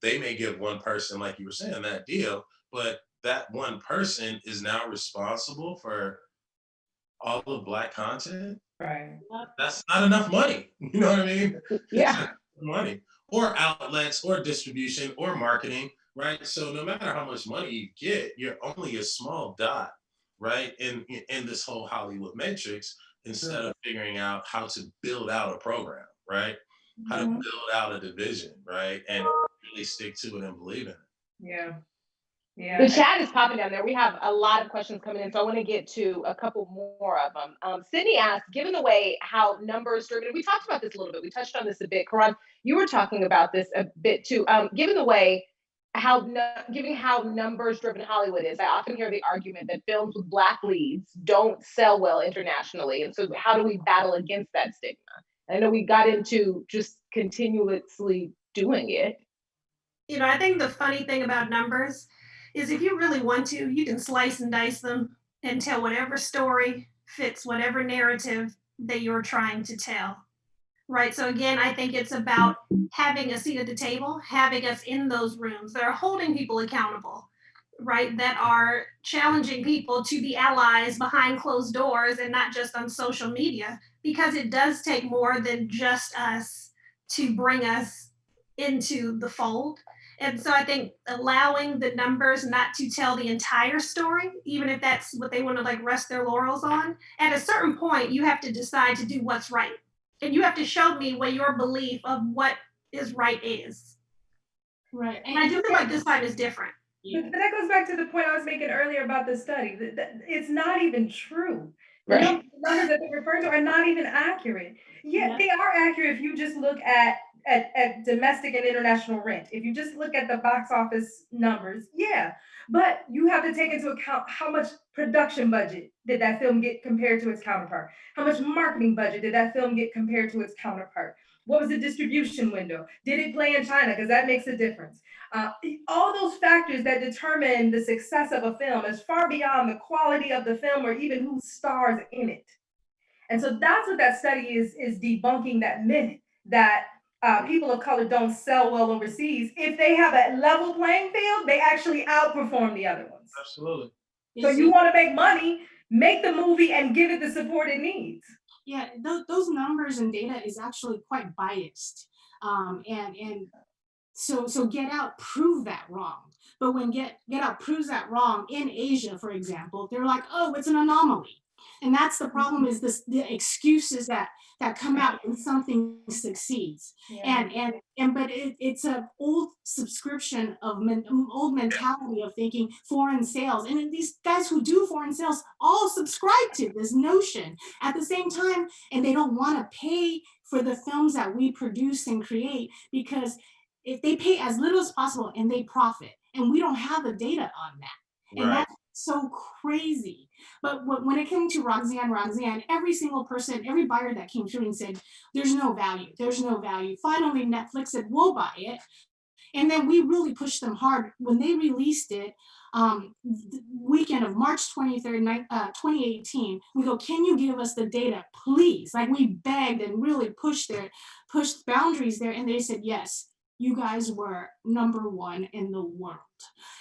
they may give one person, like you were saying, that deal, but that one person is now responsible for all of Black content. Right. That's not enough money. You know what I mean? It's Yeah. not enough money or outlets or distribution or marketing, right? So no matter how much money you get, you're only a small dot, right? In this whole Hollywood matrix, instead Yep. of figuring out how to build out a program, right? How to build out a division, right? And really stick to it and believe in it. Yeah. The Yeah. chat is popping down there. We have a lot of questions coming in, so I want to get to a couple more of them. Sydney asked, given the way how numbers driven, we talked about this a little bit. We touched on this a bit. Karan, you were talking about this a bit too. Given the way given how numbers driven Hollywood is, I often hear the argument that films with Black leads don't sell well internationally. And so, how do we battle against that stigma? I know we got into just continuously doing it. I think the funny thing about numbers is if you really want to, you can slice and dice them and tell whatever story fits whatever narrative that you're trying to tell. Right. So again, I think it's about having a seat at the table, having us in those rooms that are holding people accountable, right? That are challenging people to be allies behind closed doors and not just on social media, because it does take more than just us to bring us into the fold. And so I think allowing the numbers not to tell the entire story, even if that's what they want to like rest their laurels on, at a certain point, you have to decide to do what's right. And you have to show me what your belief of what is right is. Right. And I do feel like this time is different. But that goes back to the point I was making earlier about the study. It's not even true. The Right. numbers that they're referring to are not even accurate. Yeah, Yeah. they are accurate if you just look at domestic and international rent. If you just look at the box office numbers, yeah. But you have to take into account how much production budget did that film get compared to its counterpart? How much marketing budget did that film get compared to its counterpart? What was the distribution window? Did it play in China? Because that makes a difference. All those factors that determine the success of a film is far beyond the quality of the film or even who stars in it. And so that's what that study is debunking, that myth that people of color don't sell well overseas. If they have a level playing field, they actually outperform the other ones. Absolutely. So you want to make money, make the movie and give it the support it needs. Yeah, those numbers and data is actually quite biased. And so Get Out proved that wrong. But when Get Out proves that wrong in Asia, for example, they're like, oh, it's an anomaly. And that's the problem, is the excuses that come out when something succeeds. Yeah. But it's a old subscription of old mentality of thinking foreign sales. And these guys who do foreign sales all subscribe to this notion at the same time, and they don't want to pay for the films that we produce and create, because if they pay as little as possible and they profit, and we don't have the data on that. And Right. that's so crazy. But when it came to Roxanne, every single person, every buyer that came through and said, there's no value, there's no value. Finally, Netflix said, we'll buy it. And then we really pushed them hard when they released it. The weekend of March 23rd, 2018, we go, can you give us the data, please? Like, we begged and really pushed boundaries there. And they said, yes, you guys were #1 in the world.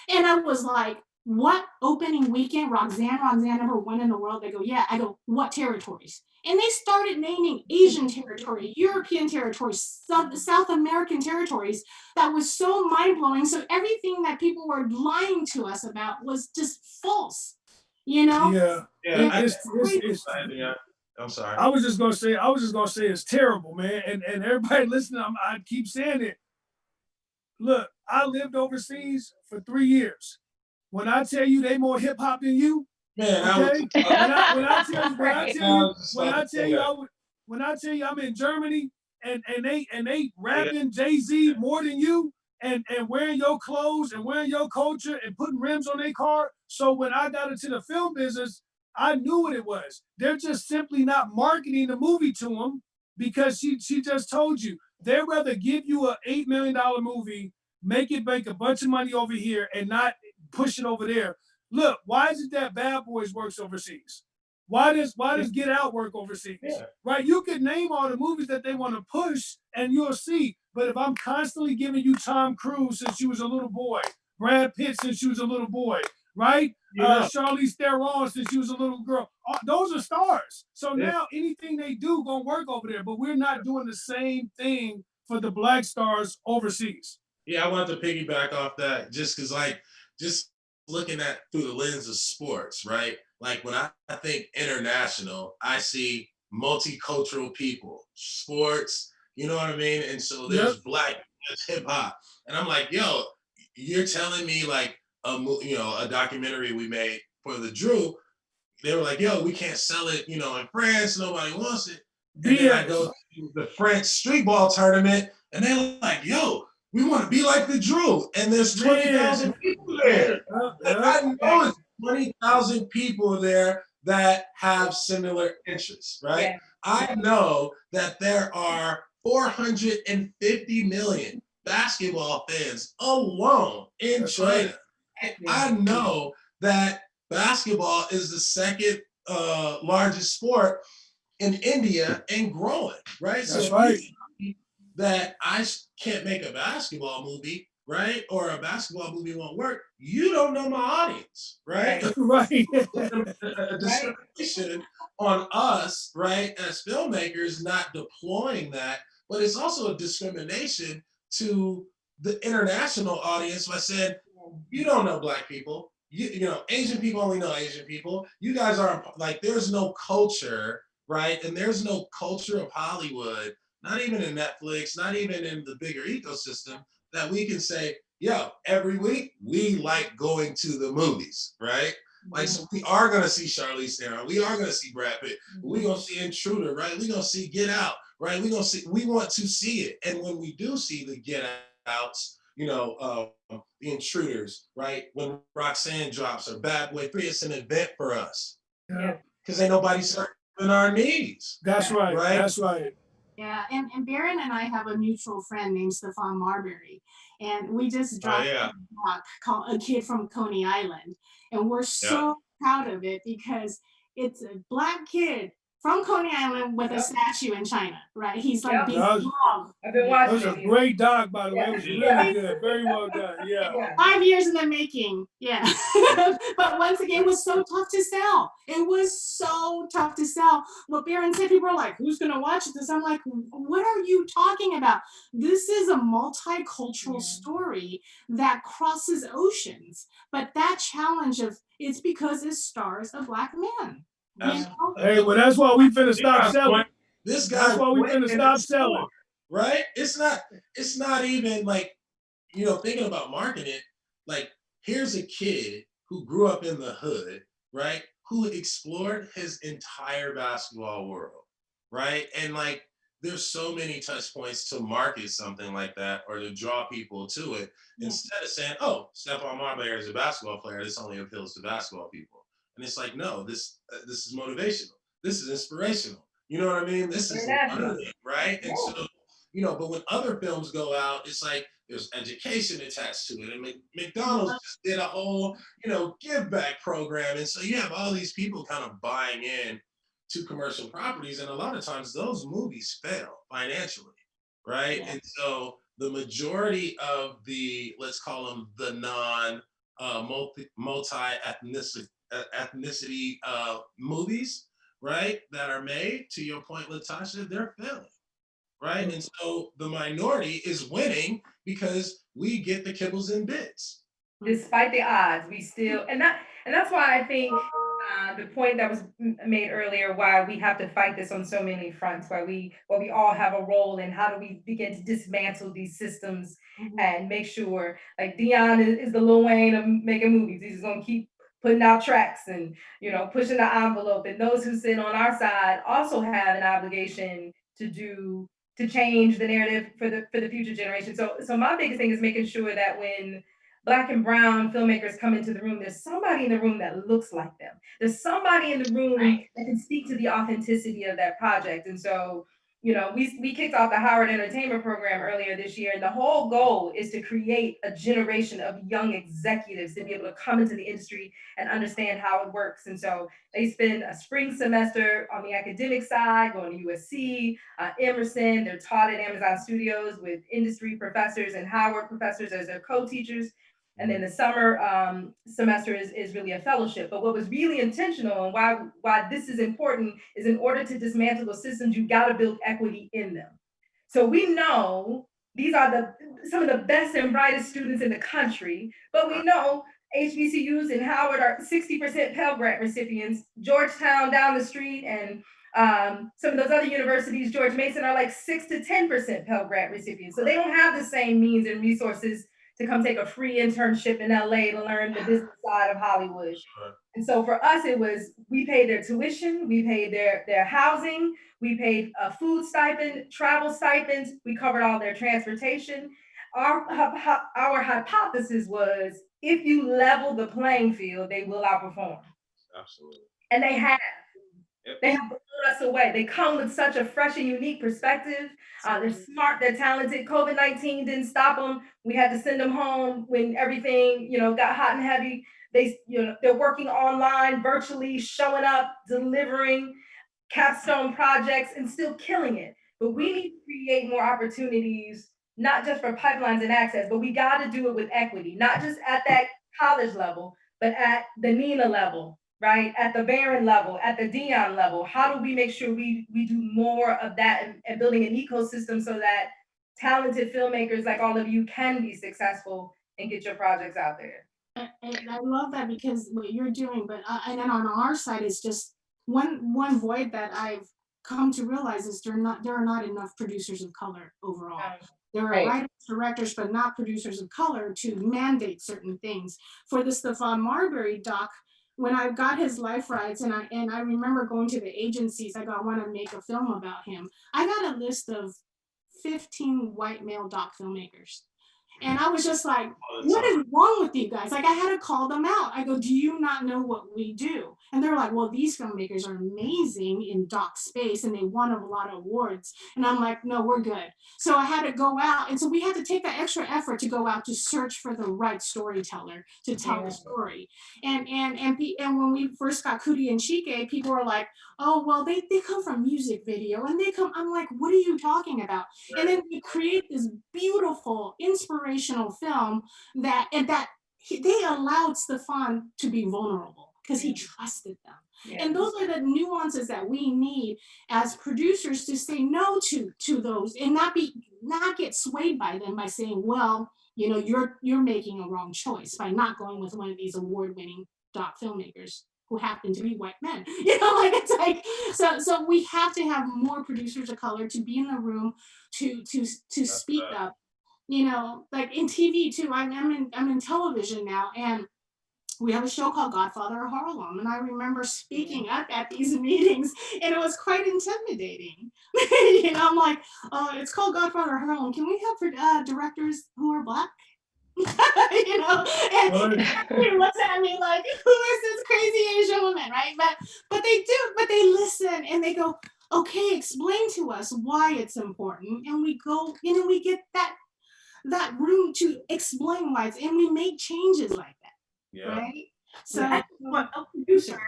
And I was like, what? Opening weekend, Roxanne #1 in the world? They go, yeah. I go, what territories? And they started naming Asian territory, European territories, South American territories. That was so mind-blowing. So everything that people were lying to us about was just false, you know? Yeah. I'm sorry. I was just gonna say it's terrible, man. And everybody listening, I keep saying it. Look, I lived overseas for 3 years. When I tell you they more hip hop than you, Man, okay? When I tell you I'm in Germany and they rapping Jay-Z more than you, and wearing your clothes and wearing your culture and putting rims on their car. So when I got into the film business, I knew what it was. They're just simply not marketing the movie to them, because she just told you they'd rather give you a $8 million movie, make a bunch of money over here and not push it over there. Look, why is it that Bad Boys works overseas? Why does Get Out work overseas? Yeah. Right? You could name all the movies that they want to push and you'll see. But if I'm constantly giving you Tom Cruise since you was a little boy, Brad Pitt since you was a little boy, right? Charlize Theron since she was a little girl. Those are stars. So now anything they do gonna work over there. But we're not doing the same thing for the black stars overseas. Yeah, I want to piggyback off that, just because, like, just looking at through the lens of sports, right? Like, when I think international, I see multicultural people, sports, you know what I mean? And so there's black, there's hip hop. And I'm like, yo, you're telling me, like, a documentary we made for the Drew, they were like, yo, we can't sell it, in France, nobody wants it. And then I go to the French street ball tournament, and they're like, yo, we want to be like the Drew. And there's 20,000 people there. I know it's 20,000 people there that have similar interests, right? Yeah. I know that there are 450 million basketball fans alone in China. And I know that basketball is the second largest sport in India and growing, right? That's so right. That I can't make a basketball movie, right? Or a basketball movie won't work. You don't know my audience, right? Right. A discrimination on us, right, as filmmakers, not deploying that, but it's also a discrimination to the international audience by saying, you don't know black people. Asian people only know Asian people. You guys aren't, like, there's no culture, right? And there's no culture of Hollywood, not even in Netflix, not even in the bigger ecosystem, that we can say, yo, every week we like going to the movies, right? Like, so we are gonna see Charlize Theron, we are gonna see Brad Pitt, we're gonna see Intruder, right? We're gonna see Get Out, right? We want to see it. And when we do see the Get Outs, the Intruders, right? When Roxanne drops or Bad Boy 3, it's an event for us. Yeah. Because ain't nobody serving our needs. That's right. Right? That's right. Yeah, and Baron and I have a mutual friend named Stefan Marbury, and we just Oh dropped yeah, a doc called A Kid from Coney Island, and we're yeah. so proud of it because it's a black kid from Coney Island with a Yep. statue in China, right? He's like Yep. being That was, loved. I've been that watching was a it. great doc, by the way. It Yeah. was really Yeah. good. Very well done. Yeah. Yeah. 5 years in the making, yeah. But once again, it was so tough to sell. It was so tough to sell. What Baron said, people were like, "Who's gonna watch this?" I'm like, "What are you talking about? This is a multicultural story that crosses oceans." But that challenge of it's because it stars a black man. You Absolutely. Yeah. know, Hey, well, that's why we finna This stop guy's selling. going. This That's guy's why we went finna and stop selling. explored, right? It's not. It's not even like, thinking about marketing. Like, here's a kid who grew up in the hood, right? Who explored his entire basketball world, right? And like, there's so many touch points to market something like that or to draw people to it yeah. instead of saying, "Oh, Stephon Marbury is a basketball player. This only appeals to basketball people." And it's like, no, this is motivational. This is inspirational. You know what I mean? This is International. learning, right? And Yeah. so, but when other films go out, it's like there's education attached to it. And McDonald's just did a whole, give back program. And so you have all these people kind of buying in to commercial properties. And a lot of times those movies fail financially, right? Yeah. And so the majority of the, let's call them the non ethnicity movies, right, that are made, to your point, Latasha, they're failing, right? And so the minority is winning because we get the kibbles and bits. Despite the odds, we still, and that's why I think the point that was made earlier, why we have to fight this on so many fronts, why we all have a role in how do we begin to dismantle these systems and make sure, like Dion is the Lil Wayne of making movies. He's going to keep putting out tracks and pushing the envelope. And those who sit on our side also have an obligation to do to change the narrative for the future generation. So my biggest thing is making sure that when Black and brown filmmakers come into the room, there's somebody in the room that looks like them. There's somebody in the room Right. that can speak to the authenticity of that project. And so, we kicked off the Howard Entertainment Program earlier this year, and the whole goal is to create a generation of young executives to be able to come into the industry and understand how it works. And so they spend a spring semester on the academic side, going to USC, Emerson. They're taught at Amazon Studios with industry professors and Howard professors as their co-teachers. And then the summer semester is really a fellowship. But what was really intentional and why this is important is in order to dismantle those systems, you got to build equity in them. So we know these are some of the best and brightest students in the country, but we know HBCUs and Howard are 60% Pell Grant recipients. Georgetown down the street and some of those other universities, George Mason, are like 6 to 10% Pell Grant recipients. So they don't have the same means and resources to come take a free internship in LA to learn the business side of Hollywood. Sure. And so for us, it was we paid their tuition, we paid their housing, we paid a food stipend, travel stipends, we covered all their transportation. Our hypothesis was if you level the playing field, they will outperform. Absolutely. And they have. Yep. They have blown us away. They come with such a fresh and unique perspective. They're smart, they're talented. COVID-19 didn't stop them. We had to send them home when everything, got hot and heavy. They're working online, virtually, showing up, delivering capstone projects, and still killing it. But we need to create more opportunities, not just for pipelines and access, but we got to do it with equity, not just at that college level, but at the Nina level, right? At the Baron level, at the Dion level. How do we make sure we do more of that and building an ecosystem so that talented filmmakers like all of you can be successful and get your projects out there? And I love that because what you're doing, but and then on our side is just one void that I've come to realize is there are not enough producers of color overall. There are Right. writers, directors, but not producers of color to mandate certain things. For the Stefan Marbury doc, when I got his life rights, and I remember going to the agencies, I want to make a film about him. I got a list of 15 white male doc filmmakers. And I was just like, All the what time. is wrong with you guys? Like, I had to call them out. I go, do you not know what we do? And they're like, well, these filmmakers are amazing in doc space and they won a lot of awards. And I'm like, no, we're good. So I had to go out. And so we had to take that extra effort to go out to search for the right storyteller to tell Yeah. the story. And when we first got Cootie and Chike, people were like, oh, well, they come from music video and I'm like, what are you talking about? And then we create this beautiful, inspirational film they allowed Stefan to be vulnerable because he trusted them. Yeah. And those are the nuances that we need as producers to say no to those and not get swayed by them by saying, well, you know, you're making a wrong choice by not going with one of these award-winning doc filmmakers who happen to be white men. You know, like it's like so we have to have more producers of color to be in the room to speak up. You know, like in TV too. I'm in television now, and we have a show called Godfather of Harlem, and I remember speaking up at these meetings, and it was quite intimidating. You know, I'm like, it's called Godfather of Harlem. Can we have directors who are black? You know, and he looks at me like, who is this crazy Asian woman, right? But they do, but they listen and they go, okay, explain to us why it's important, and we go, you know, we get that room to explain why it's, and we make changes like that. Yeah. Right? So Yeah, producer.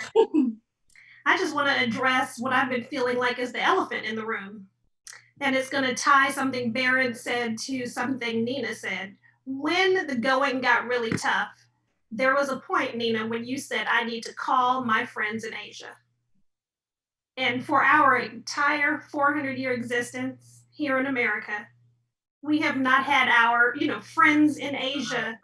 I just want to address what I've been feeling like is the elephant in the room. And it's going to tie something Barron said to something Nina said. When the going got really tough, there was a point, Nina, when you said, I need to call my friends in Asia. And for our entire 400-year existence here in America, we have not had our, you know, friends in Asia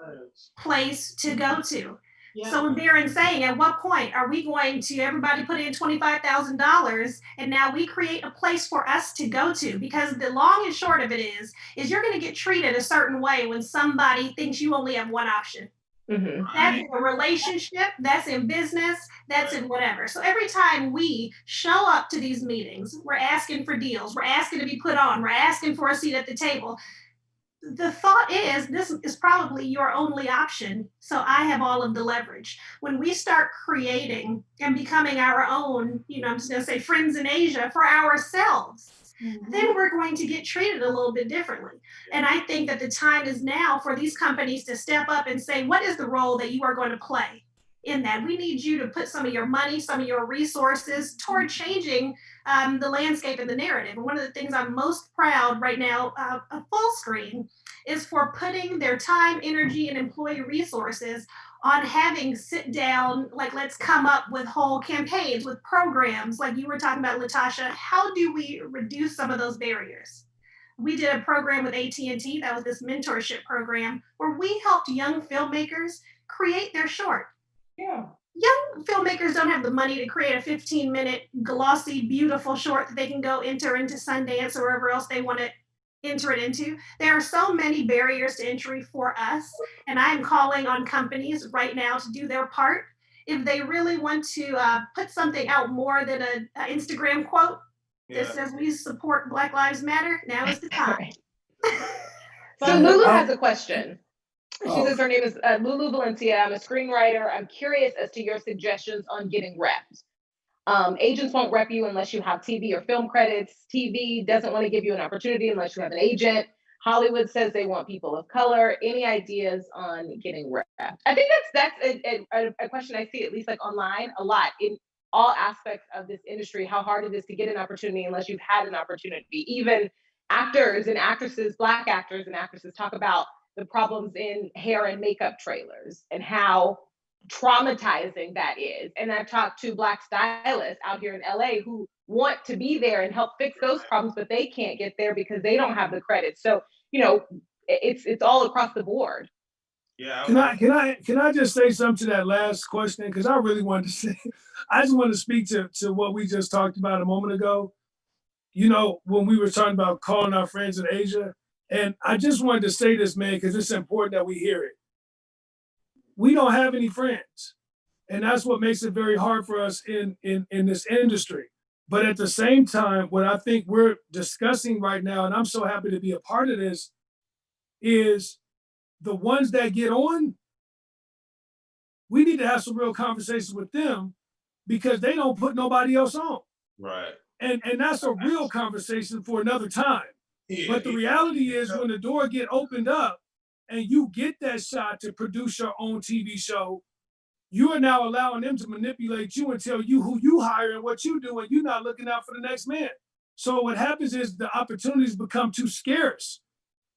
place to go to. Yeah. So when Barron's saying, at what point are we going to everybody put in $25,000 and now we create a place for us to go to? Because the long and short of it is you're going to get treated a certain way when somebody thinks you only have one option. Mhm. That's in a relationship, that's in business, that's in whatever. So every time we show up to these meetings, we're asking for deals, we're asking to be put on, we're asking for a seat at the table. The thought is this is probably your only option. So I have all of the leverage. When we start creating and becoming our own, you know, I'm just going to say friends in Asia for ourselves, then we're going to get treated a little bit differently. And I think that the time is now for these companies to step up and say, what is the role that you are going to play in that? We need you to put some of your money, some of your resources toward changing the landscape and the narrative. And one of the things I'm most proud right now of Fullscreen is for putting their time, energy, and employee resources on having sit down, like let's come up with whole campaigns, with programs, like you were talking about, Latasha. How do we reduce some of those barriers? We did a program with AT&T, that was this mentorship program, where we helped young filmmakers create their short. Yeah. Young filmmakers don't have the money to create a 15-minute glossy, beautiful short that they can go enter into Sundance or wherever else they want to enter it into. There are so many barriers to entry for us, and I'm calling on companies right now to do their part. If they really want to put something out more than an Instagram quote that says we support Black Lives Matter, now is the time. So Lulu has a question. She Oh. says her name is Lulu Valencia. I'm a screenwriter. I'm curious as to your suggestions on getting repped. Agents won't rep you unless you have TV or film credits. TV doesn't want to give you an opportunity unless you have an agent. Hollywood says they want people of color. Any ideas on getting repped? I think that's a question I see, at least like online, a lot in all aspects of this industry, how hard it is to get an opportunity unless you've had an opportunity. Even actors and actresses, Black actors and actresses, talk about the problems in hair and makeup trailers and how traumatizing that is. And I've talked to Black stylists out here in LA who want to be there and help fix those problems, but they can't get there because they don't have the credit. So, you know, it's all across the board. Yeah. Can I just say something to that last question? Because I really wanted to say, I just want to speak to what we just talked about a moment ago. You know, when we were talking about calling our friends in Asia, and I just wanted to say this, man, because it's important that we hear it. We don't have any friends. And that's what makes it very hard for us in this industry. But at the same time, what I think we're discussing right now, and I'm so happy to be a part of this, is the ones that get on, we need to have some real conversations with them because they don't put nobody else on. Right. And that's a real conversation for another time. But the reality is when the door get opened up and you get that shot to produce your own TV show, you are now allowing them to manipulate you and tell you who you hire and what you do, and you're not looking out for the next man. So what happens is the opportunities become too scarce.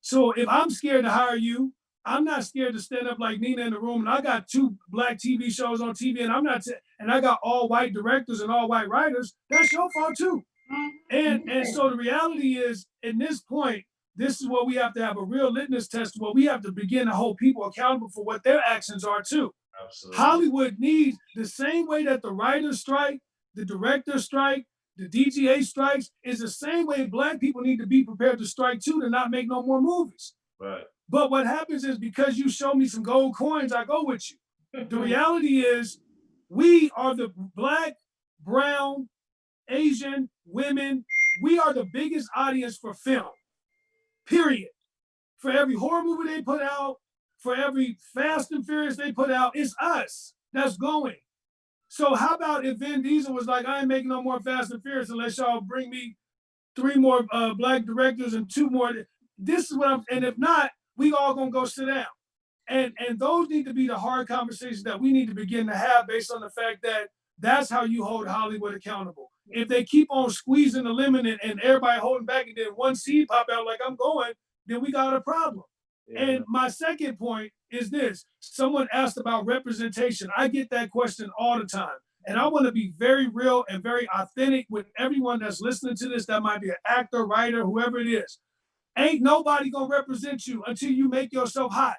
So if I'm scared to hire you, I'm not scared to stand up like Nina in the room. And I got 2 Black TV shows on TV, and and I got all white directors and all white writers. That's your fault too. And so the reality is, in this point, this is where we have to have a real litmus test where we have to begin to hold people accountable for what their actions are too. Absolutely. Hollywood needs the same way that the writers strike, the directors strike, the DGA strikes, is the same way Black people need to be prepared to strike too to not make no more movies. Right. But what happens is because you show me some gold coins, I go with you. The reality is we are the Black, brown, Asian, women, we are the biggest audience for film, period. For every horror movie they put out, for every Fast and Furious they put out, it's us that's going. So how about if Vin Diesel was like, I ain't making no more Fast and Furious unless y'all bring me 3 more Black directors and 2 more. This is what I'm, and if not, we all gonna go sit down. And those need to be the hard conversations that we need to begin to have based on the fact that that's how you hold Hollywood accountable. If they keep on squeezing the lemon and everybody holding back and then one seed pop out like I'm going, then we got a problem. Yeah. And my second point is this. Someone asked about representation. I get that question all the time. And I want to be very real and very authentic with everyone that's listening to this that might be an actor, writer, whoever it is. Ain't nobody gonna represent you until you make yourself hot.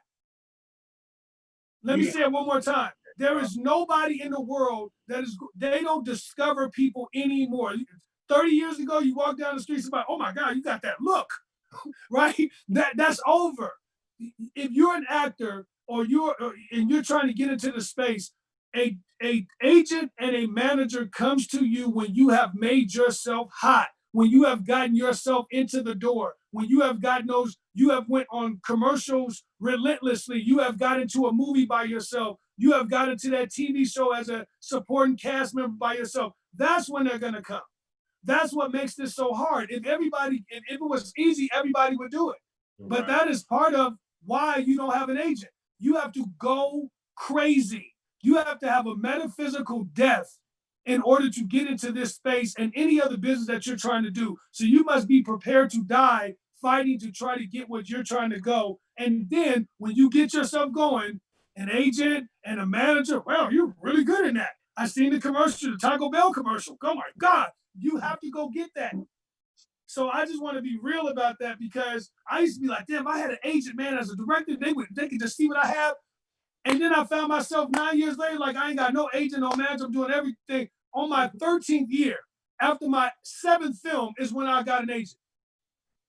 Let me say it one more time. There is nobody in the world they don't discover people anymore. 30 years ago, you walk down the street, somebody, oh my God, you got that look, right? That's over. If you're an actor or you're trying to get into the space, a agent and a manager comes to you when you have made yourself hot, when you have gotten yourself into the door, when you have gotten you have went on commercials relentlessly, you have got into a movie by yourself, you have got into that TV show as a supporting cast member by yourself. That's when they're gonna come. That's what makes this so hard. If it was easy, everybody would do it. But right. That is part of why you don't have an agent. You have to go crazy. You have to have a metaphysical death in order to get into this space and any other business that you're trying to do. So you must be prepared to die fighting to try to get what you're trying to go. And then when you get yourself going, an agent and a manager, well, you're really good in that. I seen the commercial, the Taco Bell commercial. Oh my God, you have to go get that. So I just want to be real about that because I used to be like, damn, I had an agent, man, as a director, they could just see what I have. And then I found myself 9 years later, like I ain't got no agent, no manager, I'm doing everything. On my 13th year, after my 7th film is when I got an agent,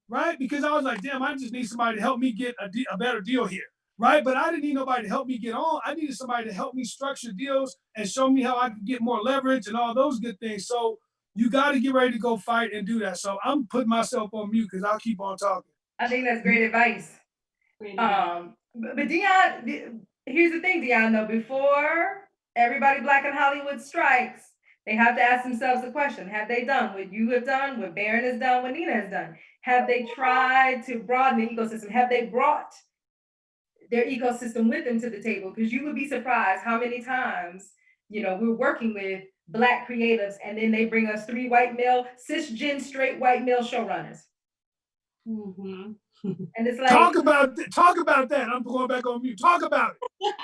right? Because I was like, damn, I just need somebody to help me get a better deal here, right? But I didn't need nobody to help me get on. I needed somebody to help me structure deals and show me how I could get more leverage and all those good things. So you got to get ready to go fight and do that. So I'm putting myself on mute because I'll keep on talking. I think that's great advice. But Dion, here's the thing, Dion, though, before everybody Black in Hollywood strikes, they have to ask themselves the question, have they done what you have done, what Baron has done, what Nina has done? Have they tried to broaden the ecosystem? Have they brought their ecosystem with them to the table? Because you would be surprised how many times, we're working with Black creatives and then they bring us 3 white male, cisgen straight white male showrunners. Mm-hmm. And it's like talk about that. I'm going back on mute. Talk about it.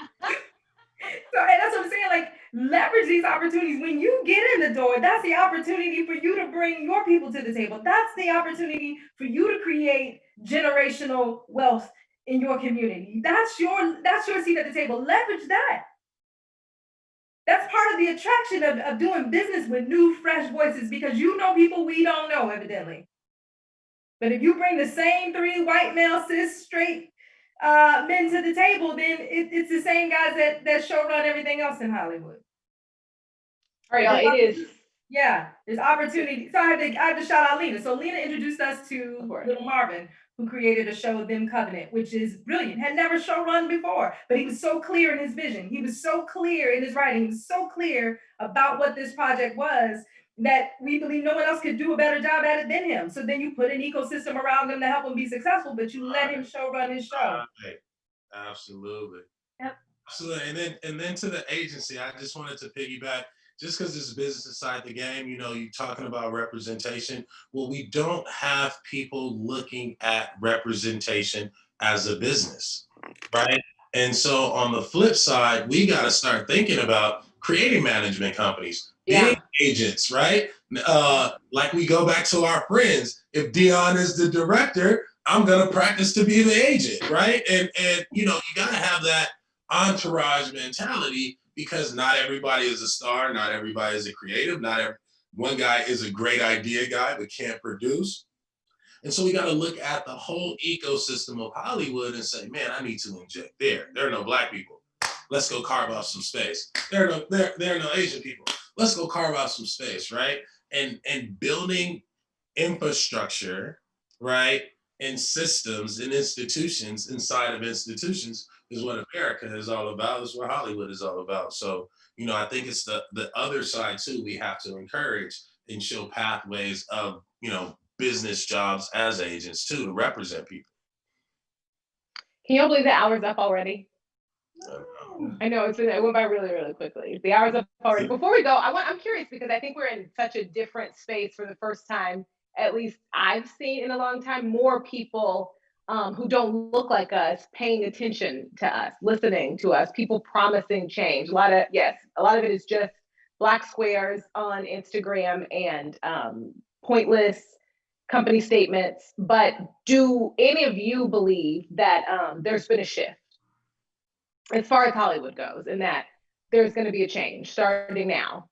So, and that's what I'm saying. Like, leverage these opportunities. When you get in the door, that's the opportunity for you to bring your people to the table. That's the opportunity for you to create generational wealth in your community. That's your seat at the table. Leverage that. That's part of the attraction of doing business with new, fresh voices because you know people we don't know, evidently. But if you bring the same 3 white male, cis, straight men to the table, then it's the same guys that show run everything else in Hollywood. All right, it is. Yeah, there's opportunity. So I have to shout out Lena. So Lena introduced us to Little Marvin, who created a show, Them Covenant, which is brilliant, had never show run before, but he was so clear in his vision. He was so clear in his writing. He was so clear about what this project was that we believe no one else could do a better job at it than him. So then you put an ecosystem around him to help him be successful, but you let him show run his show. Right. Absolutely. Yep. Absolutely. And then to the agency, I just wanted to piggyback, just because it's business inside the game, you talking about representation. Well, we don't have people looking at representation as a business, right? And so on the flip side, we got to start thinking about creating management companies, being agents, right? Like we go back to our friends. If Dion is the director, I'm gonna practice to be the agent, right? And you gotta have that entourage mentality, because not everybody is a star, not everybody is a creative, one guy is a great idea guy but can't produce. And so we got to look at the whole ecosystem of Hollywood and say, man, I need to inject there. There are no black people. Let's go carve out some space. There are no Asian people. Let's go carve out some space, right? And building infrastructure, right? And systems and institutions inside of institutions is what America is all about, is what Hollywood is all about. So, I think it's the other side too, we have to encourage and show pathways of, business jobs as agents too, to represent people. Can you believe the hour's up already? I know it went by really, really quickly. The hour's up already. Before we go, I'm curious, because I think we're in such a different space for the first time, at least I've seen in a long time, more people who don't look like us paying attention to us, listening to us, people promising change. A lot of it is just black squares on Instagram and pointless company statements. But do any of you believe that there's been a shift as far as Hollywood goes, and that there's going to be a change starting now?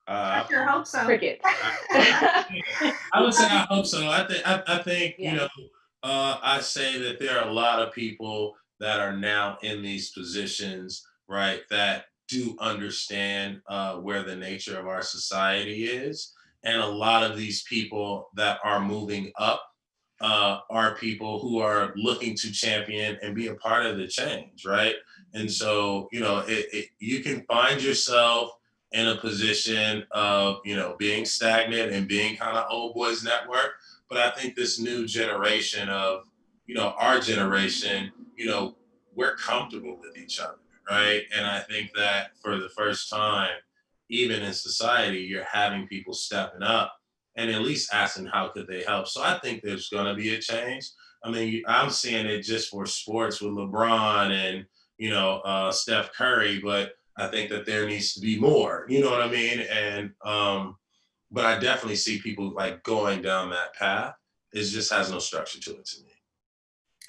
I sure hope so. Cricket. I would say I hope so. I think I say that there are a lot of people that are now in these positions, right, that do understand where the nature of our society is, and a lot of these people that are moving up are people who are looking to champion and be a part of the change, right? And so, you can find yourself in a position of, being stagnant and being kind of old boys network. But I think this new generation of, our generation, we're comfortable with each other, right? And I think that for the first time, even in society, you're having people stepping up and at least asking how could they help. So I think there's going to be a change. I mean, I'm seeing it just for sports with LeBron and Steph Curry, but I think that there needs to be more. You know what I mean? And but I definitely see people like going down that path. It just has no structure to it to me.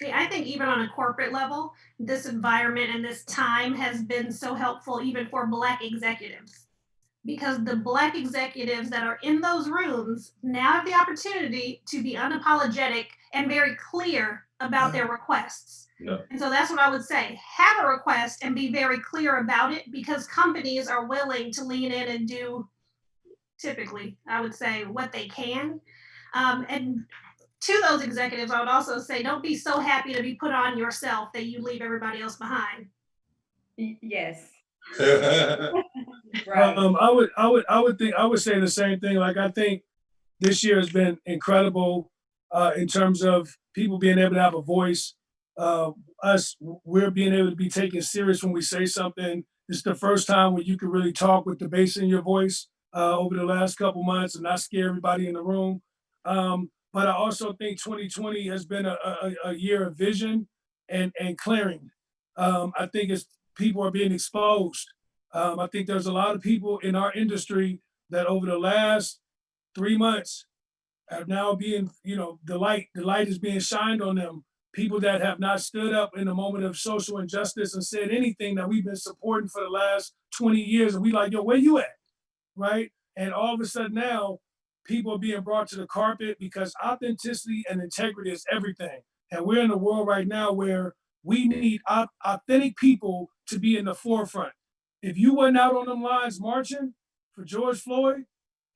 Yeah, I think even on a corporate level, this environment and this time has been so helpful even for Black executives, because the Black executives that are in those rooms now have the opportunity to be unapologetic and very clear about their requests. Yeah. And so that's what I would say. Have a request and be very clear about it, because companies are willing to lean in and do, typically, I would say, what they can. And to those executives, I would also say, don't be so happy to be put on yourself that you leave everybody else behind. Yes. Right. I would say the same thing. Like, I think this year has been incredible in terms of people being able to have a voice. We're being able to be taken serious when we say something. It's the first time where you can really talk with the bass in your voice over the last couple months and not scare everybody in the room. But I also think 2020 has been a year of vision and clearing. I think people are being exposed. I think there's a lot of people in our industry that over the last 3 months are now being, the light is being shined on them. People that have not stood up in the moment of social injustice and said anything that we've been supporting for the last 20 years. And we like, yo, where you at? Right? And all of a sudden now, people are being brought to the carpet because authenticity and integrity is everything. And we're in a world right now where we need authentic people to be in the forefront. If you wasn't out on them lines marching for George Floyd,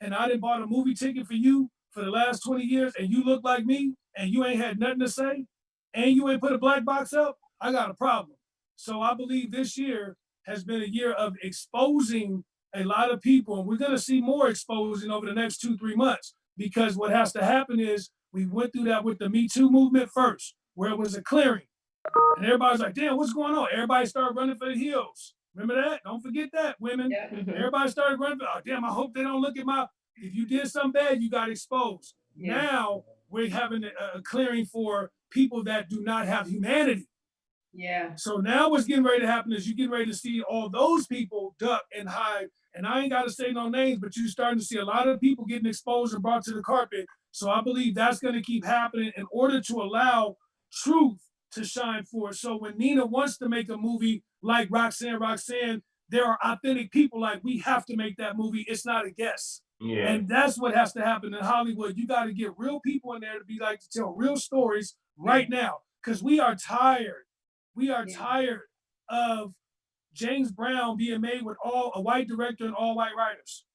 and I didn't bought a movie ticket for you for the last 20 years and you look like me and you ain't had nothing to say and you ain't put a black box up, I got a problem. So I believe this year has been a year of exposing a lot of people, and we're going to see more exposing over the next 2-3 months, because what has to happen is we went through that with the Me Too movement first, where it was a clearing. And everybody's like, damn, what's going on? Everybody started running for the hills. Remember that? Don't forget that, women. Yeah. Everybody started running for, oh, damn, I hope they don't look at my, if you did something bad, you got exposed. Yeah. Now we're having a clearing for people that do not have humanity. Yeah. So now what's getting ready to happen is you're getting ready to see all those people duck and hide. And I ain't got to say no names, but you're starting to see a lot of people getting exposed and brought to the carpet. So I believe that's going to keep happening in order to allow truth to shine forth. So when Nina wants to make a movie like Roxanne, there are authentic people like, we have to make that movie. It's not a guess. Yeah. And that's what has to happen in Hollywood. You got to get real people in there to be like to tell real stories right now, because we are tired. We are tired of James Brown being made with all a white director and all white writers.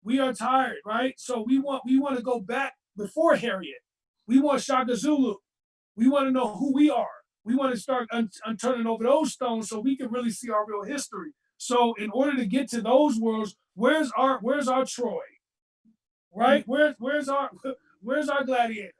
We are tired, right? So we want to go back before Harriet. We want Shaka Zulu. We want to know who we are. We want to start turning over those stones so we can really see our real history. So in order to get to those worlds, where's our Troy? Right? Where's our Gladiator?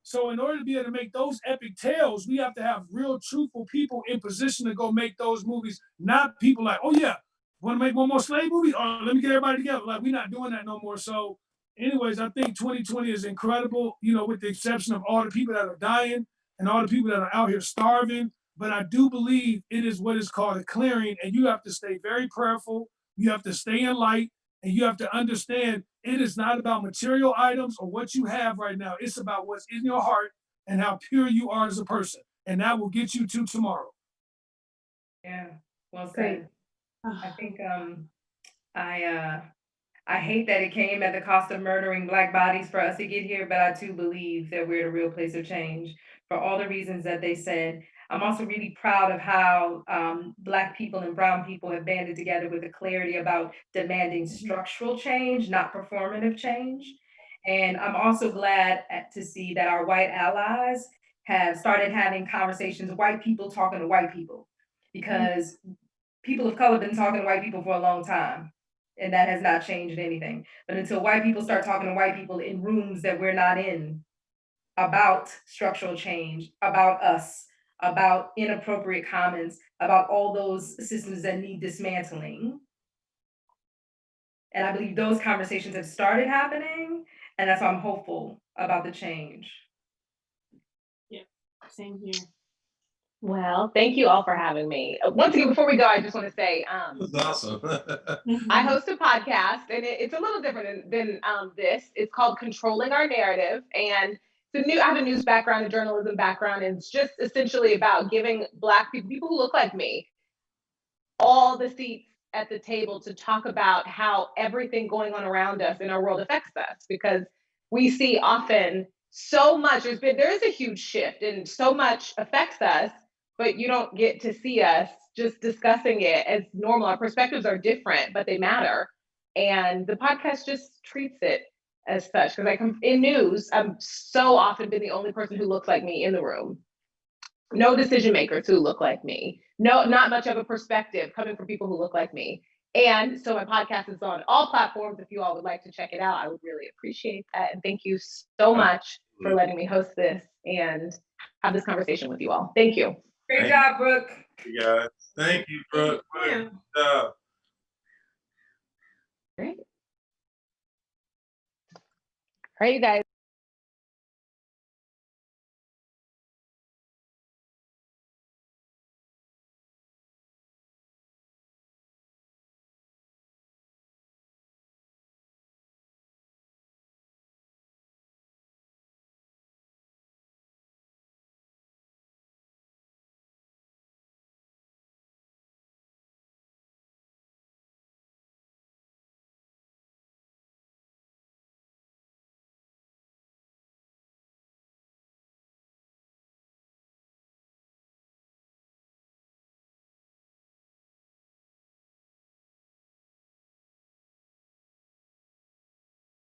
So in order to be able to make those epic tales, we have to have real truthful people in position to go make those movies, not people like, oh yeah, want to make one more slave movie? Oh, let me get everybody together. Like, we're not doing that no more. So anyways, I think 2020 is incredible, with the exception of all the people that are dying and all the people that are out here starving. But I do believe it is what is called a clearing, and you have to stay very prayerful. You have to stay in light, and you have to understand it is not about material items or what you have right now. It's about what's in your heart and how pure you are as a person. And that will get you to tomorrow. Yeah, well said. I think I hate that it came at the cost of murdering Black bodies for us to get here, but I too believe that we're at a real place of change for all the reasons that they said. I'm also really proud of how Black people and brown people have banded together with a clarity about demanding structural change, not performative change. And I'm also glad to see that our white allies have started having conversations, white people talking to white people, because people of color have been talking to white people for a long time, and that has not changed anything. But until white people start talking to white people in rooms that we're not in about structural change, about us, about inappropriate comments, about all those systems that need dismantling. And I believe those conversations have started happening, and that's why I'm hopeful about the change. Yeah, same here. Well, thank you all for having me. Once again, before we go, I just want to say, That's awesome. I host a podcast, and it's a little different than this. It's called Controlling Our Narrative, and I have a news background, a journalism background, and it's just essentially about giving Black people who look like me, all the seats at the table to talk about how everything going on around us in our world affects us, because we see often so much. There is a huge shift, and so much affects us, but you don't get to see us just discussing it as normal. Our perspectives are different, but they matter. And the podcast just treats it as such, because in news, I'm so often been the only person who looks like me in the room. No decision makers who look like me. No, not much of a perspective coming from people who look like me. And so my podcast is on all platforms. If you all would like to check it out, I would really appreciate that. And thank you so much for letting me host this and have this conversation with you all. Thank you. Great job, Brooke. You guys. Thank you, Brooke. Thank you. Good job. Great. All right, you guys.